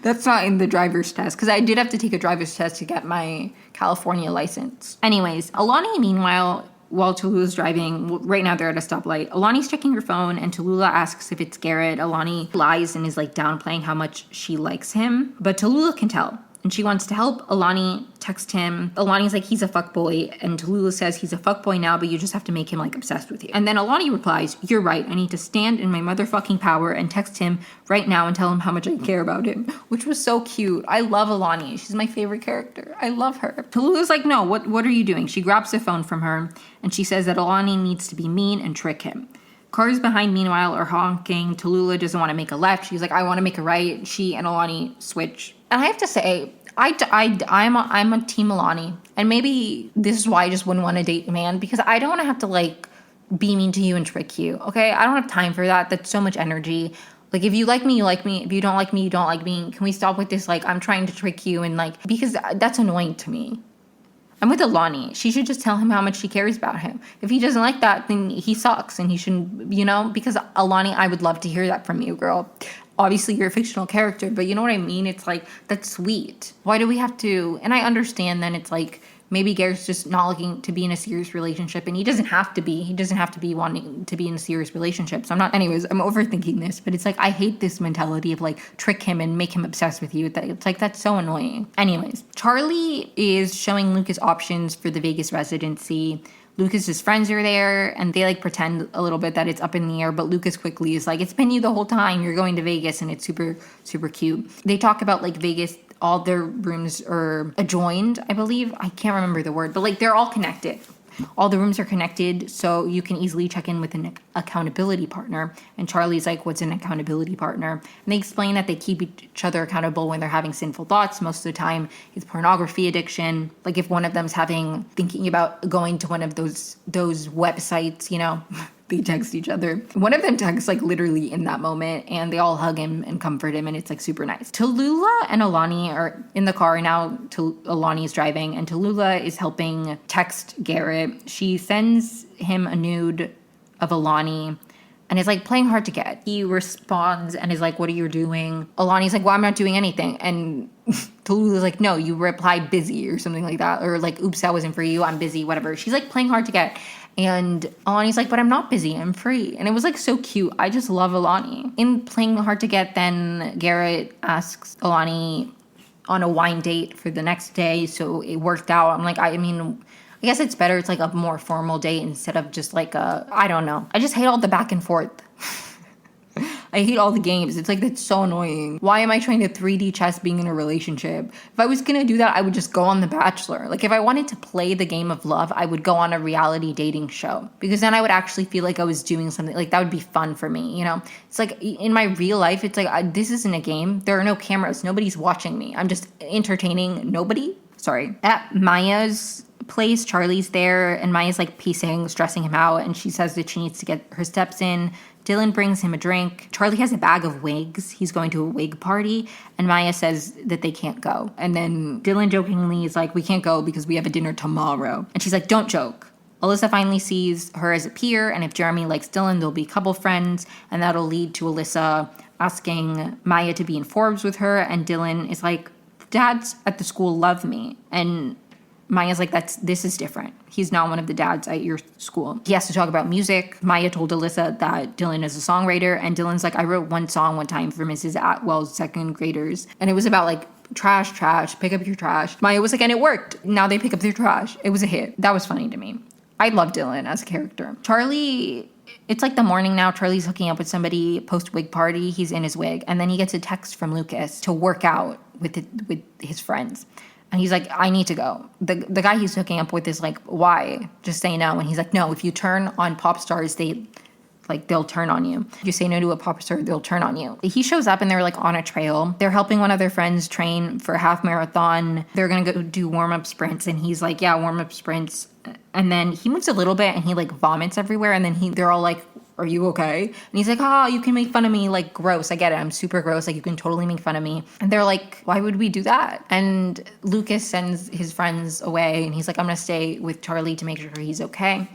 That's not in the driver's test because I did have to take a driver's test to get my California license. Anyways, Alani, meanwhile, while Tallulah's driving, right now they're at a stoplight. Alani's checking her phone and Tallulah asks if it's Garrett. Alani lies and is like downplaying how much she likes him, but Tallulah can tell. And she wants to help. Alani texts him. Alani's like, he's a fuckboy. And Tallulah says, he's a fuckboy now, but you just have to make him like obsessed with you. And then Alani replies, you're right. I need to stand in my motherfucking power and text him right now and tell him how much I care about him. Which was so cute. I love Alani. She's my favorite character. I love her. Tallulah's like, no, what are you doing? She grabs the phone from her and she says that Alani needs to be mean and trick him. Cars behind, meanwhile, are honking. Tallulah doesn't want to make a left. She's like, I want to make a right. She and Alani switch. And I have to say, I'm a team Alani. And maybe this is why I just wouldn't want to date a man. Because I don't want to have to, like, be mean to you and trick you. Okay? I don't have time for that. That's so much energy. Like, if you like me, you like me. If you don't like me, you don't like me. Can we stop with this, like, I'm trying to trick you and, like... Because that's annoying to me. I'm with Alani. She should just tell him how much she cares about him. If he doesn't like that, then he sucks and he shouldn't, you know? Because Alani, I would love to hear that from you, girl. Obviously, you're a fictional character, but you know what I mean? It's like, that's sweet. Why do we have to... And I understand then it's like, maybe Garrett's just not looking to be in a serious relationship, and he doesn't have to be. He doesn't have to be wanting to be in a serious relationship. So I'm overthinking this, but it's like, I hate this mentality of like, trick him and make him obsessed with you. It's like, that's so annoying. Anyways, Charlie is showing Lucas options for the Vegas residency. Lucas's friends are there, and they like pretend a little bit that it's up in the air, but Lucas quickly is like, it's been you the whole time. You're going to Vegas, and it's super, super cute. They talk about like Vegas. All their rooms are adjoined, I believe. I can't remember the word, but like they're all connected. All the rooms are connected, so you can easily check in with an accountability partner. And Charlie's like, what's an accountability partner? And they explain that they keep each other accountable when they're having sinful thoughts. Most of the time, it's pornography addiction. Like if one of them's thinking about going to one of those websites, you know, they text each other. One of them texts like literally in that moment, and they all hug him and comfort him, and it's like super nice. Tallulah and Alani are in the car now. Alani is driving, and Tallulah is helping text Garrett. She sends him a nude of Alani, and is like playing hard to get. He responds and is like, what are you doing? Alani's like, well, I'm not doing anything. And Tallulah's like, no, you replied busy or something like that. Or like, oops, that wasn't for you. I'm busy, whatever. She's like playing hard to get. And Alani's like, but I'm not busy. I'm free. And it was like so cute. I just love Alani. In playing hard to get, then Garrett asks Alani on a wine date for the next day. So it worked out. I'm like, I mean, I guess it's better. It's like a more formal date instead of just like I don't know. I just hate all the back and forth. I hate all the games. It's like, that's so annoying. Why am I trying to 3D chess being in a relationship? If I was going to do that, I would just go on The Bachelor. Like, if I wanted to play the game of love, I would go on a reality dating show. Because then I would actually feel like I was doing something. Like, that would be fun for me, you know? It's like, in my real life, it's like, this isn't a game. There are no cameras. Nobody's watching me. I'm just entertaining nobody. Sorry. At Maya's place, Charlie's there, and Maya's like pacing, stressing him out, and she says that she needs to get her steps in. Dylan brings him a drink. Charlie has a bag of wigs. He's going to a wig party, and Maya says that they can't go. And then Dylan jokingly is like, we can't go because we have a dinner tomorrow. And she's like, don't joke. Alyssa finally sees her as a peer, and if Jeremy likes Dylan, they'll be couple friends, and that'll lead to Alyssa asking Maya to be in Forbes with her, and Dylan is like, dads at the school love me. And Maya's like, this is different. He's not one of the dads at your school. He has to talk about music. Maya told Alyssa that Dylan is a songwriter, and Dylan's like, I wrote one song one time for Mrs. Atwell's second graders, and it was about like trash, pick up your trash. Maya was like, and it worked. Now they pick up their trash. It was a hit. That was funny to me. I love Dylan as a character. Charlie, it's like the morning now. Charlie's hooking up with somebody post-wig party. He's in his wig, and then he gets a text from Lucas to work out with his friends. And he's like, I need to go. The guy he's hooking up with is like, why? Just say no. And he's like, no, if you turn on pop stars, they'll turn on you. If you say no to a pop star, they'll turn on you. He shows up and they're like on a trail. They're helping one of their friends train for a half marathon. They're going to go do warm-up sprints. And he's like, yeah, warm-up sprints. And then he moves a little bit and he like vomits everywhere. And then they're all like, are you okay? And he's like, you can make fun of me, like, gross. I get it. I'm super gross. Like, you can totally make fun of me. And they're like, why would we do that? And Lucas sends his friends away, and he's like, I'm going to stay with Charlie to make sure he's okay.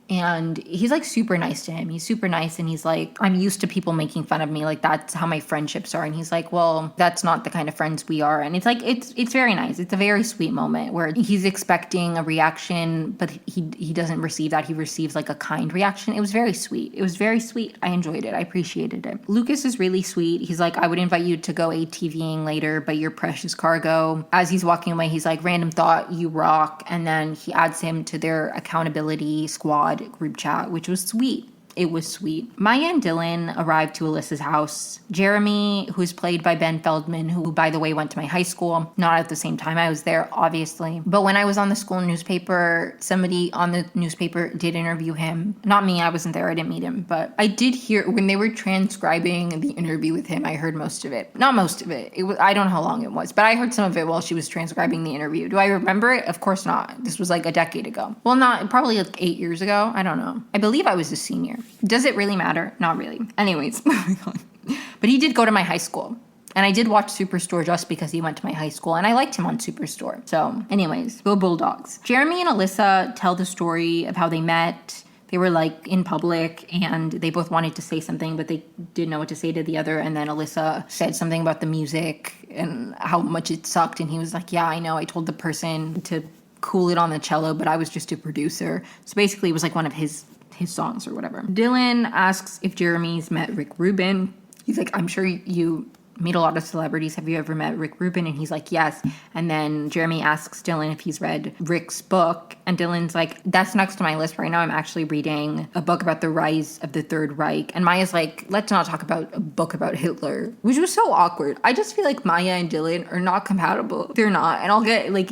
And he's like super nice to him. He's super nice, and he's like, I'm used to people making fun of me. Like, that's how my friendships are. And he's like, well, that's not the kind of friends we are. And it's like, it's very nice. It's a very sweet moment where he's expecting a reaction, but he doesn't receive that. He receives like a kind reaction. It was very sweet. It was very sweet. I enjoyed it. I appreciated it. Lucas is really sweet. He's like, I would invite you to go ATVing later, but you're precious cargo. As he's walking away, he's like, random thought, you rock. And then he adds him to their accountability squad group chat, which was sweet. It was sweet. Maya and Dylan arrived to Alyssa's house. Jeremy, who's played by Ben Feldman, who, by the way, went to my high school, not at the same time I was there, obviously. But when I was on the school newspaper, somebody on the newspaper did interview him. Not me, I wasn't there, I didn't meet him. But I did hear, when they were transcribing the interview with him, I heard most of it. Not most of it. I don't know how long it was, but I heard some of it while she was transcribing the interview. Do I remember it? Of course not. This was like a decade ago. Well, probably like 8 years ago. I don't know. I believe I was a senior. Does it really matter? Not really. Anyways, moving on. But he did go to my high school. And I did watch Superstore just because he went to my high school. And I liked him on Superstore. So anyways, go Bulldogs. Jeremy and Alyssa tell the story of how they met. They were like in public and they both wanted to say something, but they didn't know what to say to the other. And then Alyssa said something about the music and how much it sucked. And he was like, yeah, I know. I told the person to cool it on the cello, but I was just a producer. So basically it was like one of his songs or whatever. Dylan asks if Jeremy's met Rick Rubin. He's like, I'm sure you meet a lot of celebrities. Have you ever met Rick Rubin? And he's like, yes. And then Jeremy asks Dylan if he's read Rick's book. And Dylan's like, that's next to my list right now. I'm actually reading a book about the rise of the Third Reich. And Maya's like, let's not talk about a book about Hitler, which was so awkward. I just feel like Maya and Dylan are not compatible. They're not. And I'll get, like,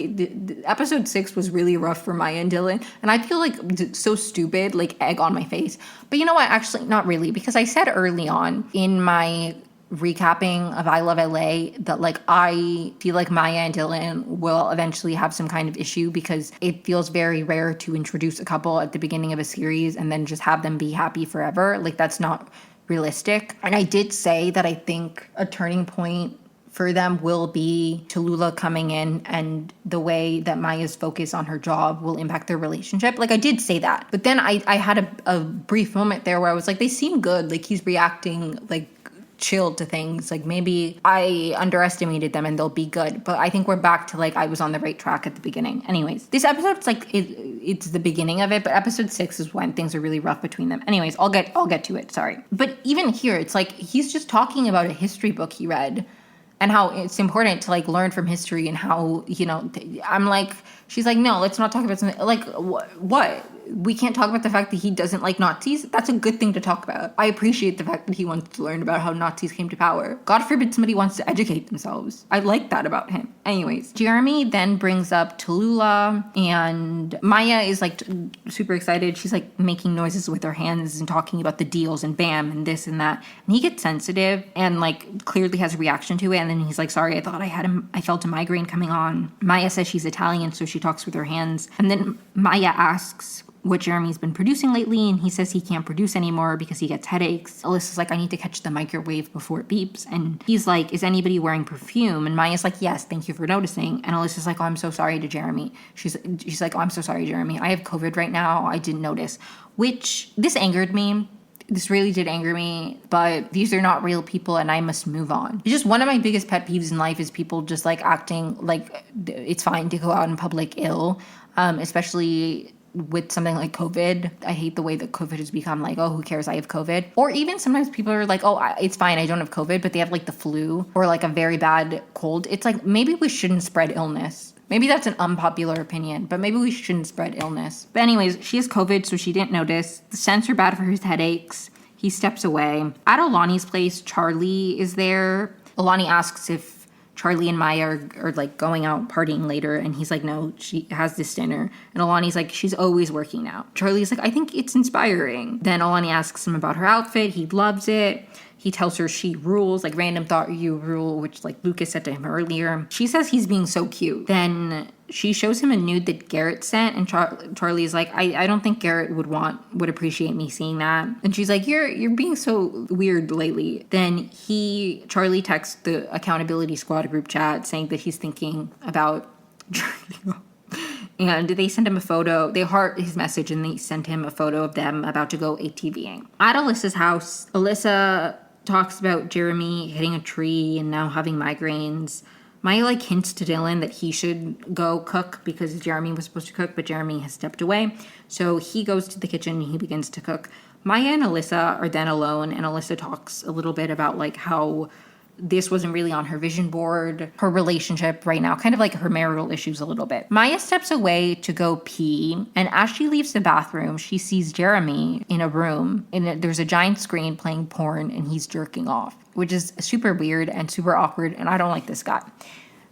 episode 6 was really rough for Maya and Dylan. And I feel like so stupid, like egg on my face. But you know what? Actually, not really. Because I said early on in my recapping of I Love LA that like I feel like Maya and Dylan will eventually have some kind of issue because it feels very rare to introduce a couple at the beginning of a series and then just have them be happy forever. Like that's not realistic. And I did say that I think a turning point for them will be Tallulah coming in, and the way that Maya's focus on her job will impact their relationship. Like, I did say that. But then I had a brief moment there where I was like, they seem good. Like, he's reacting, like, chill to things. Like, maybe I underestimated them and they'll be good. But I think we're back to, like, I was on the right track at the beginning. Anyways, this episode's like, it's the beginning of it, but episode 6 is when things are really rough between them. Anyways, I'll get to it, sorry. But even here, it's like, he's just talking about a history book he read and how it's important to, like, learn from history, and how, you know, I'm like, she's like, no, let's not talk about something, like, what? We can't talk about the fact that he doesn't like Nazis? That's a good thing to talk about. I appreciate the fact that he wants to learn about how Nazis came to power. God forbid somebody wants to educate themselves. I like that about him. Anyways, Jeremy then brings up Tallulah, and Maya is, like, super excited. She's, like, making noises with her hands and talking about the deals and bam and this and that. And he gets sensitive and, like, clearly has a reaction to it. And then he's like, sorry, I felt a migraine coming on. Maya says she's Italian, so she talks with her hands. And then Maya asks what Jeremy's been producing lately, and he says he can't produce anymore because he gets headaches. Alyssa's like, I need to catch the microwave before it beeps. And he's like, is anybody wearing perfume? And Maya's like, yes, thank you for noticing. And Alyssa's like, oh, I'm so sorry to Jeremy. She's like, oh, I'm so sorry, Jeremy. I have COVID right now. I didn't notice. Which, this angered me. This really did anger me, but these are not real people and I must move on. It's just one of my biggest pet peeves in life is people just, like, acting like it's fine to go out in public ill, especially with something like COVID. I hate the way that COVID has become like, oh, who cares? I have COVID. Or even sometimes people are like, oh, it's fine, I don't have COVID, but they have, like, the flu or, like, a very bad cold. It's like, maybe we shouldn't spread illness. Maybe that's an unpopular opinion, but maybe we shouldn't spread illness. But anyways, she has COVID, so she didn't notice. The scents are bad for his headaches. He steps away. At Alani's place, Charlie is there. Alani asks if Charlie and Maya are like going out partying later, and he's like, no, she has this dinner. And Alani's like, she's always working now. Charlie's like, I think it's inspiring. Then Alani asks him about her outfit. He loves it. He tells her she rules, like random thought you rule, which like Lucas said to him earlier. She says he's being so cute. Then she shows him a nude that Garrett sent, and Charlie's like, I don't think Garrett would appreciate me seeing that. And she's like, you're being so weird lately. Then Charlie texts the accountability squad group chat saying that he's thinking about and they send him a photo. They heart his message and they send him a photo of them about to go ATVing. At Alyssa's house, Alyssa talks about Jeremy hitting a tree and now having migraines. Maya like hints to Dylan that he should go cook because Jeremy was supposed to cook, but Jeremy has stepped away. So he goes to the kitchen and he begins to cook. Maya and Alyssa are then alone, and Alyssa talks a little bit about like how this wasn't really on her vision board, her relationship right now, kind of like her marital issues a little bit. Maya steps away to go pee, and as she leaves the bathroom, she sees Jeremy in a room, and there's a giant screen playing porn, and he's jerking off, which is super weird and super awkward, and I don't like this guy.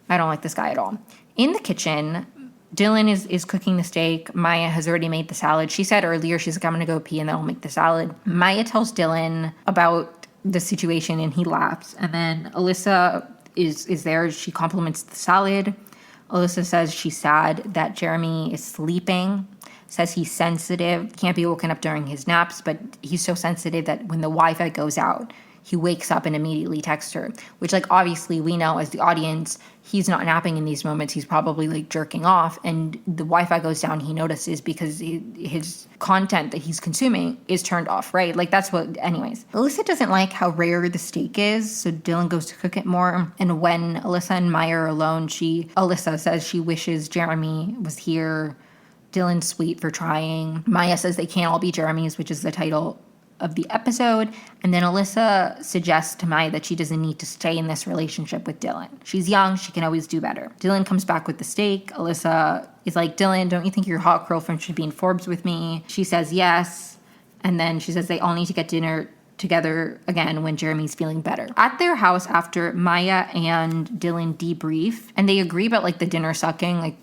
I don't like this guy at all. In the kitchen, Dylan is cooking the steak. Maya has already made the salad. She said earlier, she's like, I'm gonna go pee and then I'll make the salad. Maya tells Dylan about the situation and he laughs. And then Alyssa is there. She compliments the salad. Alyssa says she's sad that Jeremy is sleeping, says he's sensitive, can't be woken up during his naps, but he's so sensitive that when the Wi-Fi goes out, he wakes up and immediately texts her, which like obviously we know as the audience, he's not napping in these moments. He's probably like jerking off, and the Wi-Fi goes down. He notices because his content that he's consuming is turned off, right? Like that's what, anyways. Alyssa doesn't like how rare the steak is, so Dylan goes to cook it more. And when Alyssa and Maya are alone, Alyssa says she wishes Jeremy was here. Dylan's sweet for trying. Maya says they can't all be Jeremy's, which is the title of the episode. And then Alyssa suggests to Maya that she doesn't need to stay in this relationship with Dylan. She's young, she can always do better. Dylan comes back with the steak. Alyssa is like, Dylan, don't you think your hot girlfriend should be in Forbes with me? She says yes. And then she says they all need to get dinner together again when Jeremy's feeling better. At their house after, Maya and Dylan debrief, and they agree about like the dinner sucking, like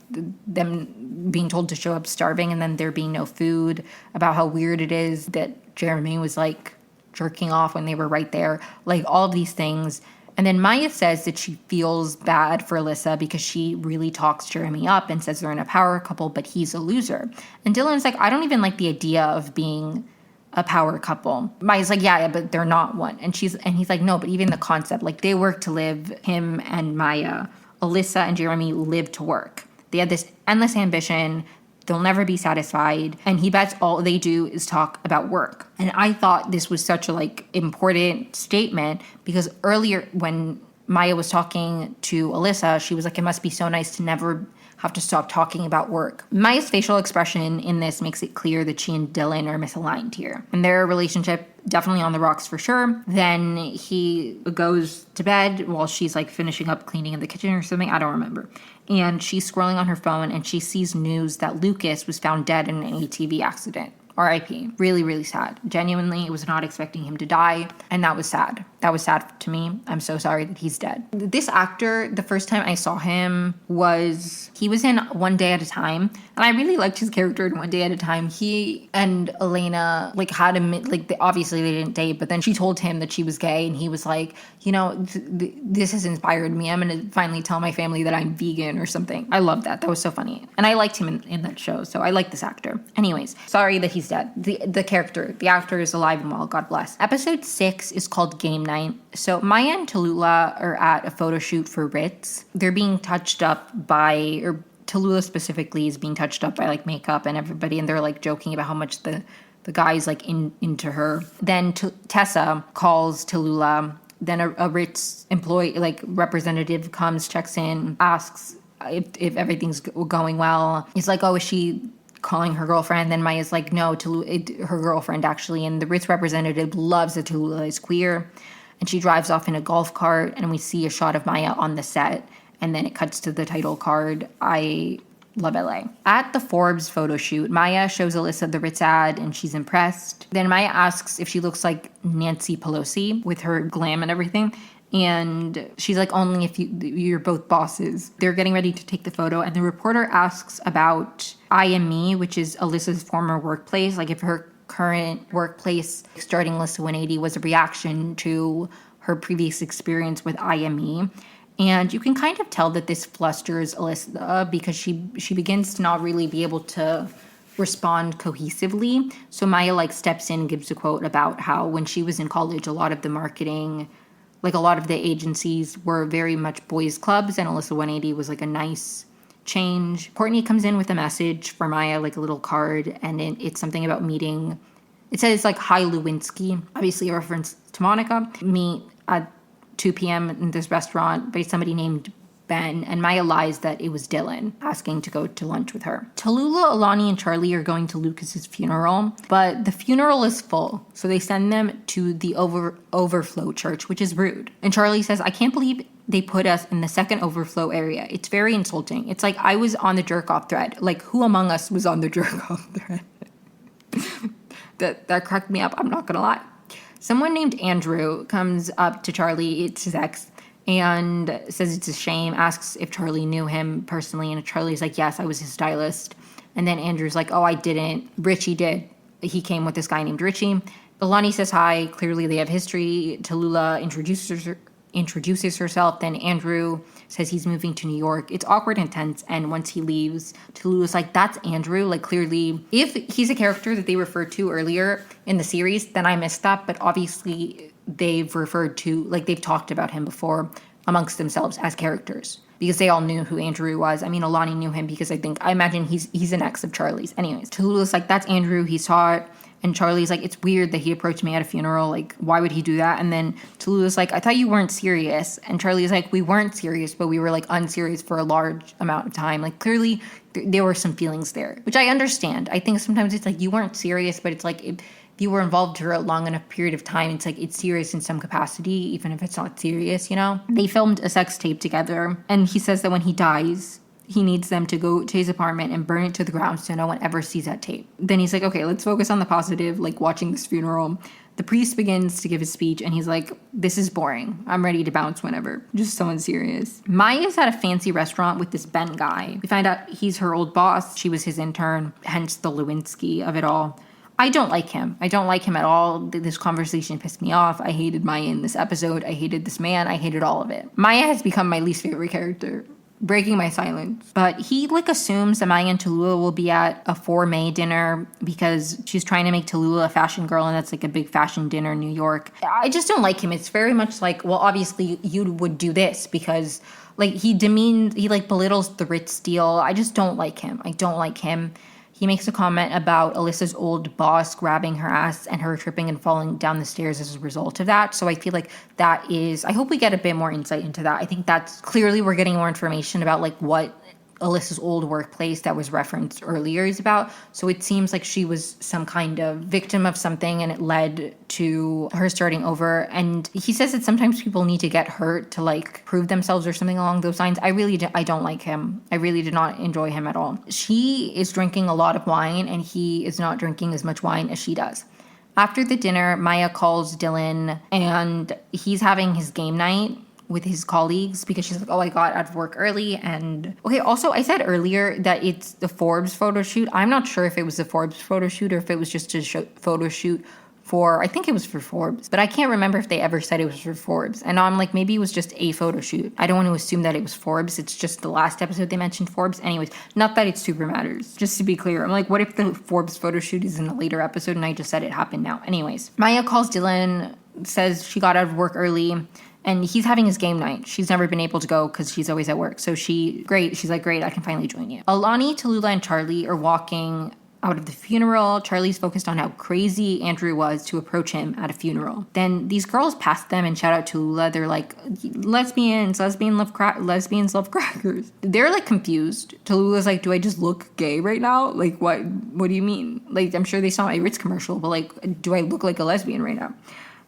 them being told to show up starving and then there being no food, about how weird it is that Jeremy was like jerking off when they were right there, like all of these things. And then Maya says that she feels bad for Alyssa because she really talks Jeremy up and says they're in a power couple, but he's a loser. And Dylan's like, I don't even like the idea of being a power couple. Maya's like, yeah, but they're not one. And he's like, no, but even the concept, like they work to live. Him and Maya, Alyssa and Jeremy live to work. They have this endless ambition. They'll never be satisfied. And he bets all they do is talk about work. And I thought this was such a like important statement because earlier when Maya was talking to Alyssa, she was like, it must be so nice to never have to stop talking about work. Maya's facial expression in this makes it clear that she and Dylan are misaligned here. And their relationship definitely on the rocks for sure. Then he goes to bed while she's like finishing up cleaning in the kitchen or something. I don't remember. And she's scrolling on her phone and she sees news that Lucas was found dead in an ATV accident. R.I.P. Really, really sad. Genuinely, was not expecting him to die. And that was sad. That was sad to me. I'm so sorry that he's dead. This actor, the first time I saw him he was in One Day at a Time. And I really liked his character in One Day at a Time. He and Elena like had a, like obviously they didn't date, but then she told him that she was gay. And he was like, you know, this has inspired me. I'm going to finally tell my family that I'm vegan or something. I love that. That was so funny. And I liked him in that show. So I like this actor. Anyways, sorry that he's dead. The actor is alive and well. God bless. Episode 6 is called Game Night. So Maya and Tallulah are at a photo shoot for Ritz. They're being touched up by, or Tallulah specifically is being touched up by like makeup and everybody, and they're like joking about how much the guy's like into her. Then Tessa calls Tallulah. Then a Ritz employee, like representative, comes, checks in, asks if everything's going well. He's like, oh, is she calling her girlfriend? Then Maya's like, no, her girlfriend actually. And the Ritz representative loves that Tallulah is queer. And she drives off in a golf cart, and we see a shot of Maya on the set. And then it cuts to the title card. I love LA. At the Forbes photo shoot, Maya shows Alyssa the Ritz ad, and she's impressed. Then Maya asks if she looks like Nancy Pelosi with her glam and everything. And she's like, only if you're both bosses. They're getting ready to take the photo, and the reporter asks about IME, which is Alyssa's former workplace, like if her current workplace, starting Alyssa 180, was a reaction to her previous experience with IME. And you can kind of tell that this flusters Alyssa because she begins to not really be able to respond cohesively. So Maya like steps in and gives a quote about how when she was in college, a lot of the marketing, like a lot of the agencies were very much boys clubs, and Alyssa 180 was like a nice change. Courtney comes in with a message for Maya, like a little card, and it's something about meeting. It says like, hi Lewinsky, obviously a reference to Monica. Meet at 2 p.m. in this restaurant by somebody named Ben, and Maya lies that it was Dylan asking to go to lunch with her. Tallulah, Alani, and Charlie are going to Lucas's funeral, but the funeral is full, so they send them to the overflow church, which is rude. And Charlie says, I can't believe they put us in the second overflow area. It's very insulting. It's like I was on the jerk-off thread. Like, who among us was on the jerk-off thread? that cracked me up, I'm not gonna lie. Someone named Andrew comes up to Charlie, it's his ex, and says it's a shame, asks if Charlie knew him personally, and Charlie's like, yes, I was his stylist. And then Andrew's like, oh, I didn't. Richie did. He came with this guy named Richie. Alani says hi. Clearly they have history. Tallulah introduces herself. Then Andrew says he's moving to New York. It's awkward and tense, and once he leaves, Tallulah's like, that's Andrew. Like, clearly, if he's a character that they referred to earlier in the series, then I missed that, but obviously they've referred to, like, they've talked about him before amongst themselves as characters, because they all knew who Andrew was. I mean, Alani knew him because I imagine he's an ex of Charlie's. Anyways, Tallulah's like, that's Andrew, he saw it. And Charlie's like, it's weird that he approached me at a funeral. Like, why would he do that? And then Tallulah's like, I thought you weren't serious. And Charlie's like, we weren't serious, but we were like unserious for a large amount of time. Like, clearly there were some feelings there, which I understand. I think sometimes it's like you weren't serious, but it's like if you were involved for a long enough period of time, it's like it's serious in some capacity, even if it's not serious, you know? They filmed a sex tape together. And he says that when he dies, he needs them to go to his apartment and burn it to the ground so no one ever sees that tape. Then he's like, okay, let's focus on the positive, like watching this funeral. The priest begins to give his speech, and he's like, this is boring. I'm ready to bounce whenever. Just someone serious. Maya's at a fancy restaurant with this Ben guy. We find out he's her old boss. She was his intern, hence the Lewinsky of it all. I don't like him. I don't like him at all. This conversation pissed me off. I hated Maya in this episode. I hated this man. I hated all of it. Maya has become my least favorite character breaking my silence. But he like assumes that Maya and Tallulah will be at a 4 May dinner because she's trying to make Tallulah a fashion girl, and that's like a big fashion dinner in New York. I just don't like him. It's very much like, well, obviously you would do this because like he like belittles the Ritz deal. I just don't like him. I don't like him. He makes a comment about Alyssa's old boss grabbing her ass and her tripping and falling down the stairs as a result of that. So I feel like that is, I hope we get a bit more insight into that. I think that's clearly we're getting more information about like what Alyssa's old workplace that was referenced earlier is about. So it seems like she was some kind of victim of something and it led to her starting over. And he says that sometimes people need to get hurt to like prove themselves or something along those lines. I don't like him. I really did not enjoy him at all. She is drinking a lot of wine and he is not drinking as much wine as she does. After the dinner, Maya calls Dylan and he's having his game night with his colleagues because she's like, oh, I got out of work early. And okay, also I said earlier that it's the Forbes photo shoot. I'm not sure if it was the Forbes photo shoot or if it was just a photo shoot for, I think it was for Forbes, but I can't remember if they ever said it was for Forbes. And now I'm like, maybe it was just a photo shoot. I don't want to assume that it was Forbes. It's just the last episode they mentioned Forbes. Anyways, not that it super matters. Just to be clear, I'm like, what if the Forbes photo shoot is in a later episode and I just said it happened now? Anyways, Maya calls Dylan, says she got out of work early. And he's having his game night. She's never been able to go because she's always at work. So she's like, great, I can finally join you. Alani, Tallulah, and Charlie are walking out of the funeral. Charlie's focused on how crazy Andrew was to approach him at a funeral. Then these girls pass them and shout out Tallulah. They're like, lesbians love crackers. They're like confused. Tallulah's like, do I just look gay right now? Like, what do you mean? Like, I'm sure they saw my Ritz commercial, but like, do I look like a lesbian right now?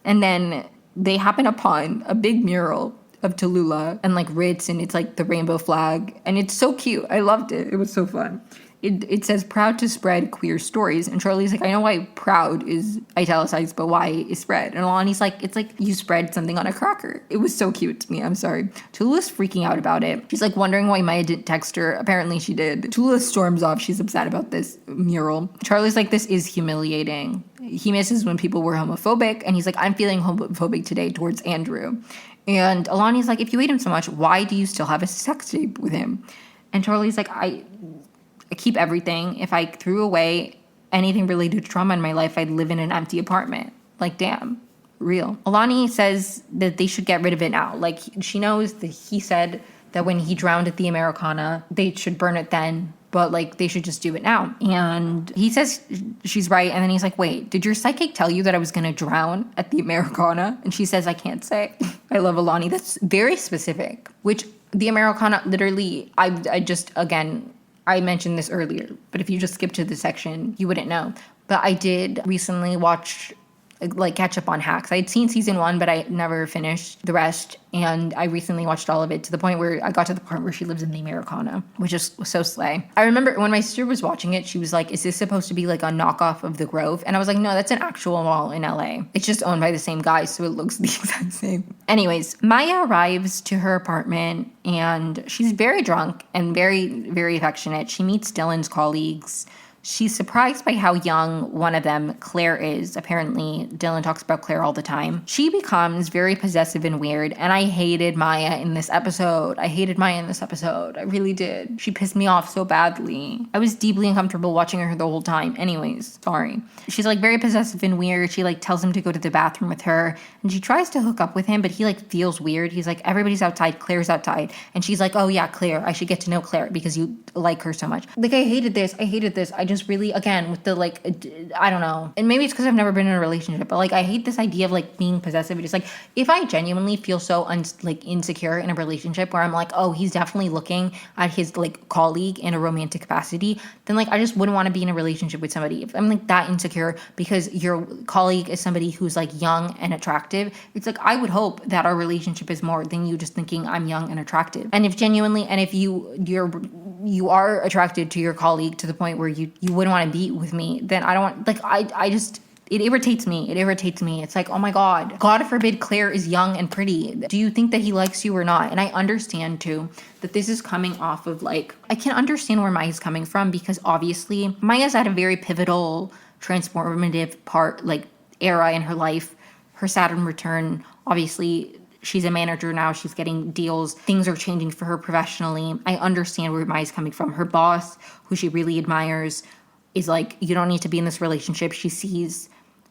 And then they happen upon a big mural of Tallulah and like Ritz, and it's like the rainbow flag, and it's so cute. I loved it. It was so fun. It says proud to spread queer stories, and Charlie's like, I know why proud is italicized, but why is spread? And Alani's like, it's like you spread something on a cracker. It was so cute to me. I'm sorry. Tallulah's freaking out about it. She's like wondering why Maya didn't text her. Apparently she did. Tallulah storms off. She's upset about this mural. Charlie's like, this is humiliating. He misses when people were homophobic, and he's like, I'm feeling homophobic today towards Andrew. And Alani's like, if you hate him so much, why do you still have a sex tape with him? And Charlie's like, I keep everything. If I threw away anything related to trauma in my life, I'd live in an empty apartment. Like, damn, real. Alani says that they should get rid of it now. Like, she knows that he said that when he drowned at the Americana, they should burn it then, but like they should just do it now. And he says she's right. And then he's like, wait, did your psychic tell you that I was going to drown at the Americana? And she says, I can't say. I love Alani. That's very specific, which the Americana literally, I mentioned this earlier, but if you just skip to the section, you wouldn't know. But I did recently watch, like, catch up on Hacks. I'd seen season 1, but I never finished the rest. And I recently watched all of it to the point where I got to the part where she lives in the Americana, which is so slay. I remember when my sister was watching it, she was like, is this supposed to be like a knockoff of The Grove? And I was like, no, that's an actual mall in LA. It's just owned by the same guy, so it looks the exact same. Anyways, Maya arrives to her apartment and she's very drunk and very, very affectionate. She meets Dylan's colleagues. She's surprised by how young one of them, Claire, is. Apparently, Dylan talks about Claire all the time. She becomes very possessive and weird, and I hated Maya in this episode. I really did. She pissed me off so badly. I was deeply uncomfortable watching her the whole time. Anyways, sorry. She's like very possessive and weird. She like tells him to go to the bathroom with her, and she tries to hook up with him, but he like feels weird. He's like, everybody's outside, Claire's outside. And she's like, oh yeah, Claire, I should get to know Claire because you like her so much. Like, I hated this. I just really, again, with the like, I don't know. And maybe it's because I've never been in a relationship, but like, I hate this idea of like being possessive. It's like, if I genuinely feel so insecure in a relationship where I'm like, oh, he's definitely looking at his like colleague in a romantic capacity, then like, I just wouldn't want to be in a relationship with somebody. If I'm like that insecure because your colleague is somebody who's like young and attractive, it's like, I would hope that our relationship is more than you just thinking I'm young and attractive. And if genuinely, and if you are attracted to your colleague to the point where you wouldn't want to be with me, then I don't want, like, I just, it irritates me. It's like, oh my God, God forbid Claire is young and pretty. Do you think that he likes you or not? And I understand too that this is coming off of like, I can understand where Maya's coming from because obviously Maya's at a very pivotal, transformative era in her life. Her Saturn return obviously she's a manager now. She's getting deals. Things are changing for her professionally. I understand where Maya's coming from. Her boss, who she really admires, is like, you don't need to be in this relationship. She sees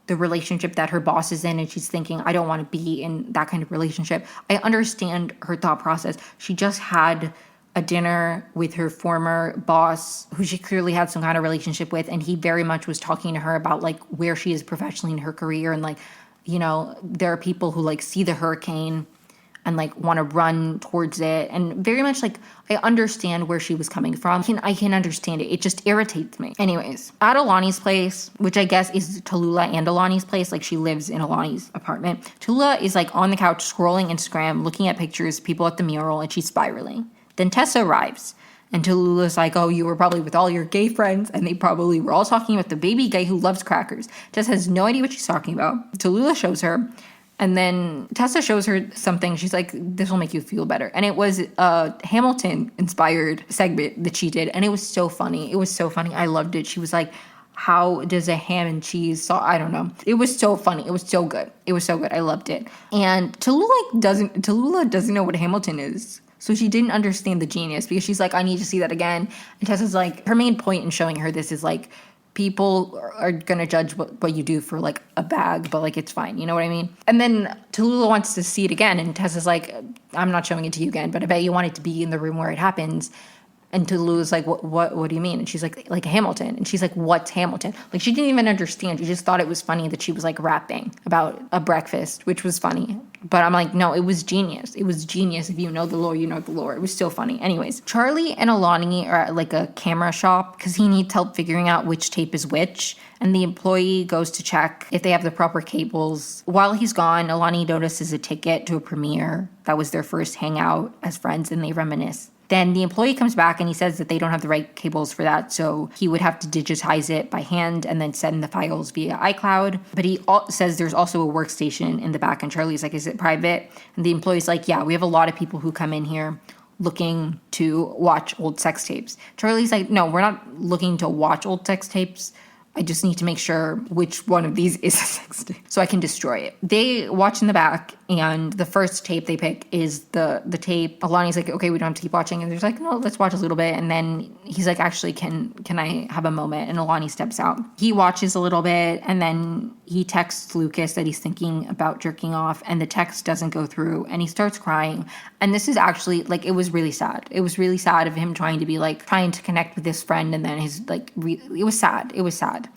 the relationship that her boss is in, and she's thinking, I don't want to be in that kind of relationship. I understand her thought process. She just had a dinner with her former boss, who she clearly had some kind of relationship with, and he very much was talking to her about like where she is professionally in her career, and like, you know, there are people who like see the hurricane and like want to run towards it, and very much like I understand where she was coming from. I can understand it. It just irritates me. Anyways, at Alani's place, which I guess is Tallulah and Alani's place, like she lives in Alani's apartment. Tallulah is like on the couch scrolling Instagram, looking at pictures, people at the mural, and she's spiraling. Then Tessa arrives, and Tallulah's like, oh, you were probably with all your gay friends, and they probably were all talking about the baby gay who loves crackers. Tessa has no idea what she's talking about. Tallulah shows her. And then Tessa shows her something. She's like, this will make you feel better. And it was a Hamilton-inspired segment that she did. And it was so funny. It was so funny. I loved it. She was like, how does a ham and cheese sauce? I don't know. It was so funny. It was so good. It was so good. I loved it. And Tallulah doesn't know what Hamilton is. So she didn't understand the genius, because she's like, I need to see that again. And Tessa's like, her main point in showing her this is like, people are going to judge what you do for like a bag, but like it's fine. You know what I mean? And then Tallulah wants to see it again. And Tessa's like, I'm not showing it to you again, but I bet you want it to be in the room where it happens. And Tallulah's like, what do you mean? And she's like Hamilton. And she's like, what's Hamilton? Like she didn't even understand. She just thought it was funny that she was like rapping about a breakfast, which was funny. But I'm like, no, it was genius. It was genius. If you know the lore, you know the lore. It was so funny. Anyways, Charlie and Alani are at like a camera shop because he needs help figuring out which tape is which. And the employee goes to check if they have the proper cables. While he's gone, Alani notices a ticket to a premiere. That was their first hangout as friends, and they reminisce. Then the employee comes back and he says that they don't have the right cables for that, so he would have to digitize it by hand and then send the files via iCloud. But he says there's also a workstation in the back, and Charlie's like, is it private? And the employee's like, yeah, we have a lot of people who come in here looking to watch old sex tapes. Charlie's like, no, we're not looking to watch old sex tapes. I just need to make sure which one of these is a sex tape so I can destroy it. They watch in the back, and the first tape they pick is the tape. Alani's like, okay, we don't have to keep watching. And they're like, no, let's watch a little bit. And then he's like, actually, can I have a moment? And Alani steps out. He watches a little bit, and then he texts Lucas that he's thinking about jerking off, and the text doesn't go through, and he starts crying. And this is actually, like, it was really sad. It was really sad of him trying to connect with this friend, and then it was sad. It was sad.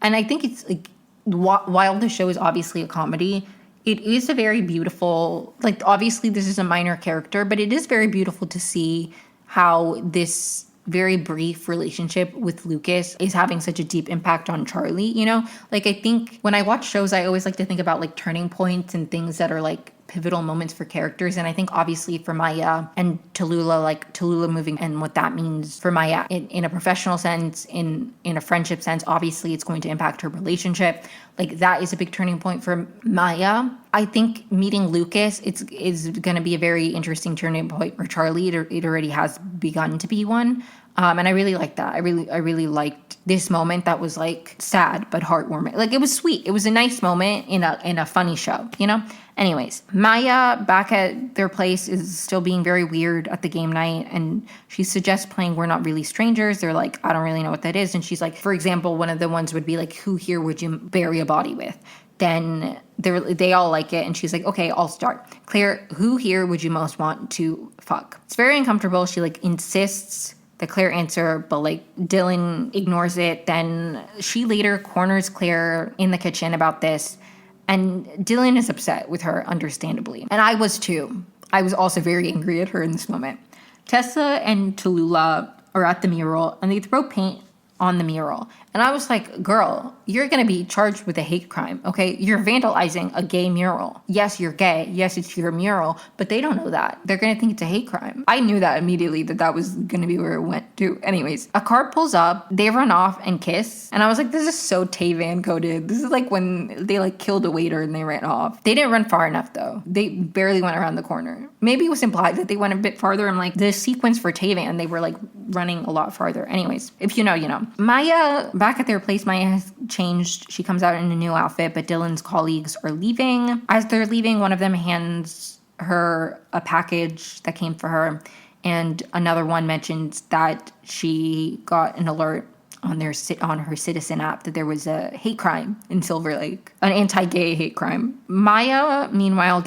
And I think it's, like, while the show is obviously a comedy, it is a very beautiful, like, obviously this is a minor character, but it is very beautiful to see how this very brief relationship with Lucas is having such a deep impact on Charlie, you know? Like, I think when I watch shows, I always like to think about, like, turning points and things that are, like, pivotal moments for characters. And I think obviously for Maya and Tallulah, like Tallulah moving and what that means for Maya in a professional sense, in a friendship sense, obviously it's going to impact her relationship. Like, that is a big turning point for Maya. I think meeting Lucas is going to be a very interesting turning point for Charlie. It already has begun to be one. And I really like that. I really liked this moment that was like sad but heartwarming. Like, it was sweet. It was a nice moment in a funny show, you know? Anyways, Maya back at their place is still being very weird at the game night, and she suggests playing We're Not Really Strangers. They're like, I don't really know what that is. And she's like, for example, one of the ones would be like, who here would you bury a body with? Then they all like it, and she's like, okay, I'll start. Claire, who here would you most want to fuck? It's very uncomfortable. She like insists that Claire answer, but like Dylan ignores it. Then she later corners Claire in the kitchen about this, and Dylan is upset with her, understandably. And I was too. I was also very angry at her in this moment. Tessa and Tallulah are at the mural, and they throw paint on the mural. And I was like, girl, you're going to be charged with a hate crime, okay? You're vandalizing a gay mural. Yes, you're gay. Yes, it's your mural, but they don't know that. They're going to think it's a hate crime. I knew that immediately, that was going to be where it went to. Anyways, a car pulls up, they run off and kiss. And I was like, this is so Tay-Van coded. This is like when they like killed a waiter and they ran off. They didn't run far enough though. They barely went around the corner. Maybe it was implied that they went a bit farther. I'm like, the sequence for Tay-Van, they were like running a lot farther. Anyways, if you know, you know. Maya, back at their place, Maya has changed. She comes out in a new outfit, but Dylan's colleagues are leaving. As they're leaving, one of them hands her a package that came for her, and another one mentions that she got an alert on her Citizen app that there was a hate crime in Silver Lake, an anti-gay hate crime. Maya, meanwhile,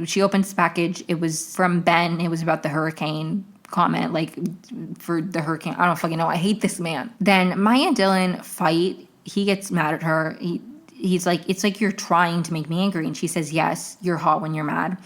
she opens the package. It was from Ben. It was about the hurricane comment, like for the hurricane. I don't fucking know. I hate this man. Then Maya and Dylan fight. He gets mad at her. He's like, it's like you're trying to make me angry. And she says, yes, you're hot when you're mad.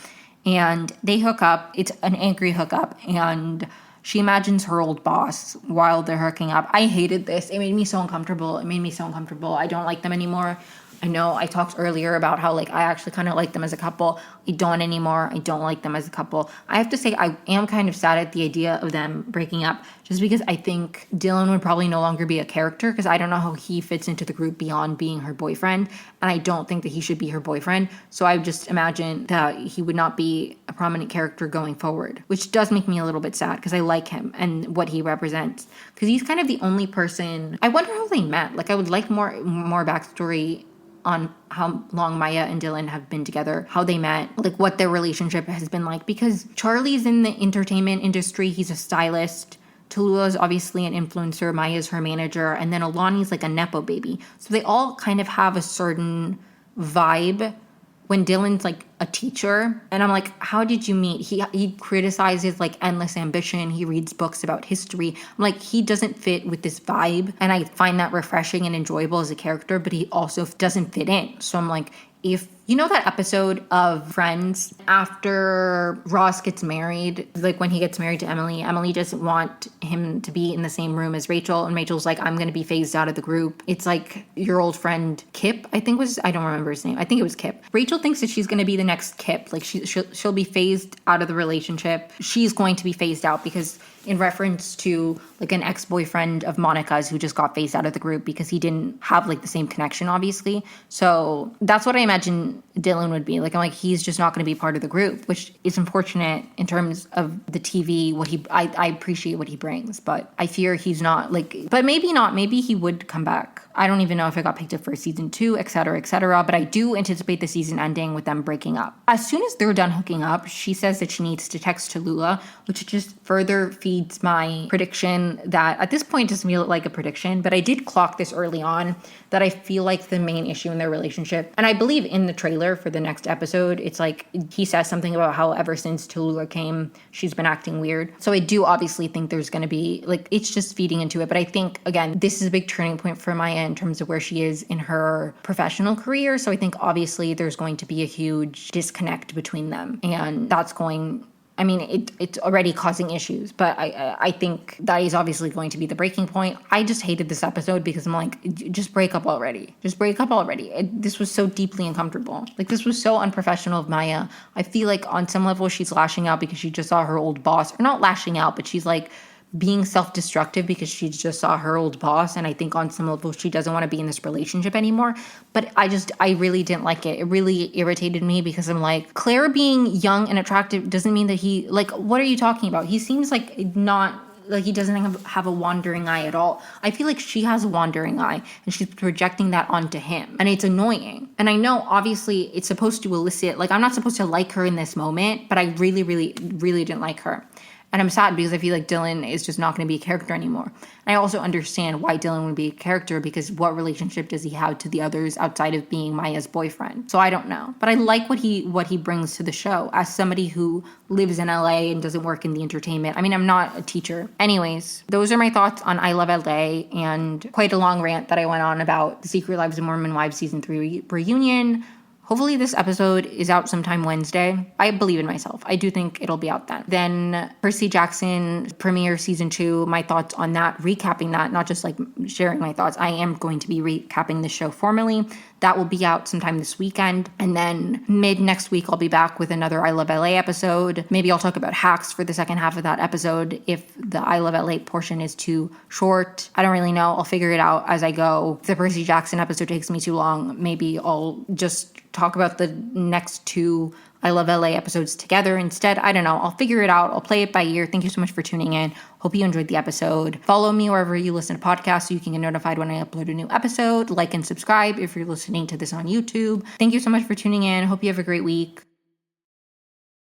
And they hook up. It's an angry hookup. And she imagines her old boss while they're hooking up. I hated this. It made me so uncomfortable. I don't like them anymore. I know I talked earlier about how, like, I actually kind of like them as a couple. I don't anymore. I don't like them as a couple. I have to say I am kind of sad at the idea of them breaking up, just because I think Dylan would probably no longer be a character, because I don't know how he fits into the group beyond being her boyfriend, and I don't think that he should be her boyfriend. So I just imagine that he would not be a prominent character going forward, which does make me a little bit sad because I like him and what he represents, because he's kind of the only person. I wonder how they met. Like, I would like more backstory on how long Maya and Dylan have been together, how they met, like what their relationship has been like, because Charlie's in the entertainment industry. He's a stylist. Tallulah's obviously an influencer. Maya's her manager. And then Alani's like a Nepo baby. So they all kind of have a certain vibe when Dylan's like a teacher. And I'm like, how did you meet? He criticizes like endless ambition. He reads books about history. I'm like, he doesn't fit with this vibe. And I find that refreshing and enjoyable as a character, but he also doesn't fit in. So I'm like, if you know that episode of Friends after Ross gets married, like when he gets married to Emily doesn't want him to be in the same room as Rachel, and Rachel's like, I'm going to be phased out of the group. It's like your old friend Kip, I don't remember his name. I think it was Kip. Rachel thinks that she's going to be the next Kip. Like she'll be phased out of the relationship. She's going to be phased out because in reference to like an ex-boyfriend of Monica's who just got phased out of the group because he didn't have like the same connection, obviously. So that's what I imagine Dylan would be. Like, I'm like, he's just not going to be part of the group, which is unfortunate in terms of the TV, I appreciate what he brings, but I fear he's not like, but maybe not, maybe he would come back. I don't even know if it got picked up for season 2, et cetera, but I do anticipate the season ending with them breaking up. As soon as they're done hooking up, she says that she needs to text Tallulah, which just further feeds my prediction that at this point it doesn't feel like a prediction, but I did clock this early on that I feel like the main issue in their relationship, and I believe in the trailer for the next episode, it's like he says something about how ever since Tallulah came, she's been acting weird. So I do obviously think there's going to be, like, it's just feeding into it. But I think, again, this is a big turning point for Maya in terms of where she is in her professional career. So I think obviously there's going to be a huge disconnect between them. And that's going... I mean, it's already causing issues, but I think that is obviously going to be the breaking point. I just hated this episode because I'm like, just break up already. This was so deeply uncomfortable. Like, this was so unprofessional of Maya. I feel like on some level she's lashing out because she just saw her old boss. Or not lashing out, but she's like being self-destructive because she just saw her old boss, and I think on some level she doesn't want to be in this relationship anymore. But I really didn't like it. It really irritated me because I'm like, Claire being young and attractive doesn't mean that he, like, what are you talking about? He seems like not, like he doesn't have a wandering eye at all. I feel like she has a wandering eye and she's projecting that onto him, and it's annoying. And I know obviously it's supposed to elicit, like, I'm not supposed to like her in this moment, but I really, really, really didn't like her. And I'm sad because I feel like Dylan is just not going to be a character anymore. And I also understand why Dylan would be a character, because what relationship does he have to the others outside of being Maya's boyfriend? So I don't know. But I like what he brings to the show as somebody who lives in LA and doesn't work in the entertainment. I mean, I'm not a teacher. Anyways, those are my thoughts on I Love LA, and quite a long rant that I went on about The Secret Lives of Mormon Wives Season 3 reunion. Hopefully this episode is out sometime Wednesday. I believe in myself. I do think it'll be out then. Then Percy Jackson premiere season 2, my thoughts on that, recapping that, not just like sharing my thoughts. I am going to be recapping the show formally. That will be out sometime this weekend. And then mid next week, I'll be back with another I Love LA episode. Maybe I'll talk about hacks for the second half of that episode if the I Love LA portion is too short. I don't really know. I'll figure it out as I go. If the Percy Jackson episode takes me too long, maybe I'll just talk about the next 2 I Love LA episodes together instead. I don't know. I'll figure it out. I'll play it by ear. Thank you so much for tuning in. Hope you enjoyed the episode. Follow me wherever you listen to podcasts so you can get notified when I upload a new episode. Like and subscribe if you're listening to this on YouTube. Thank you so much for tuning in. Hope you have a great week.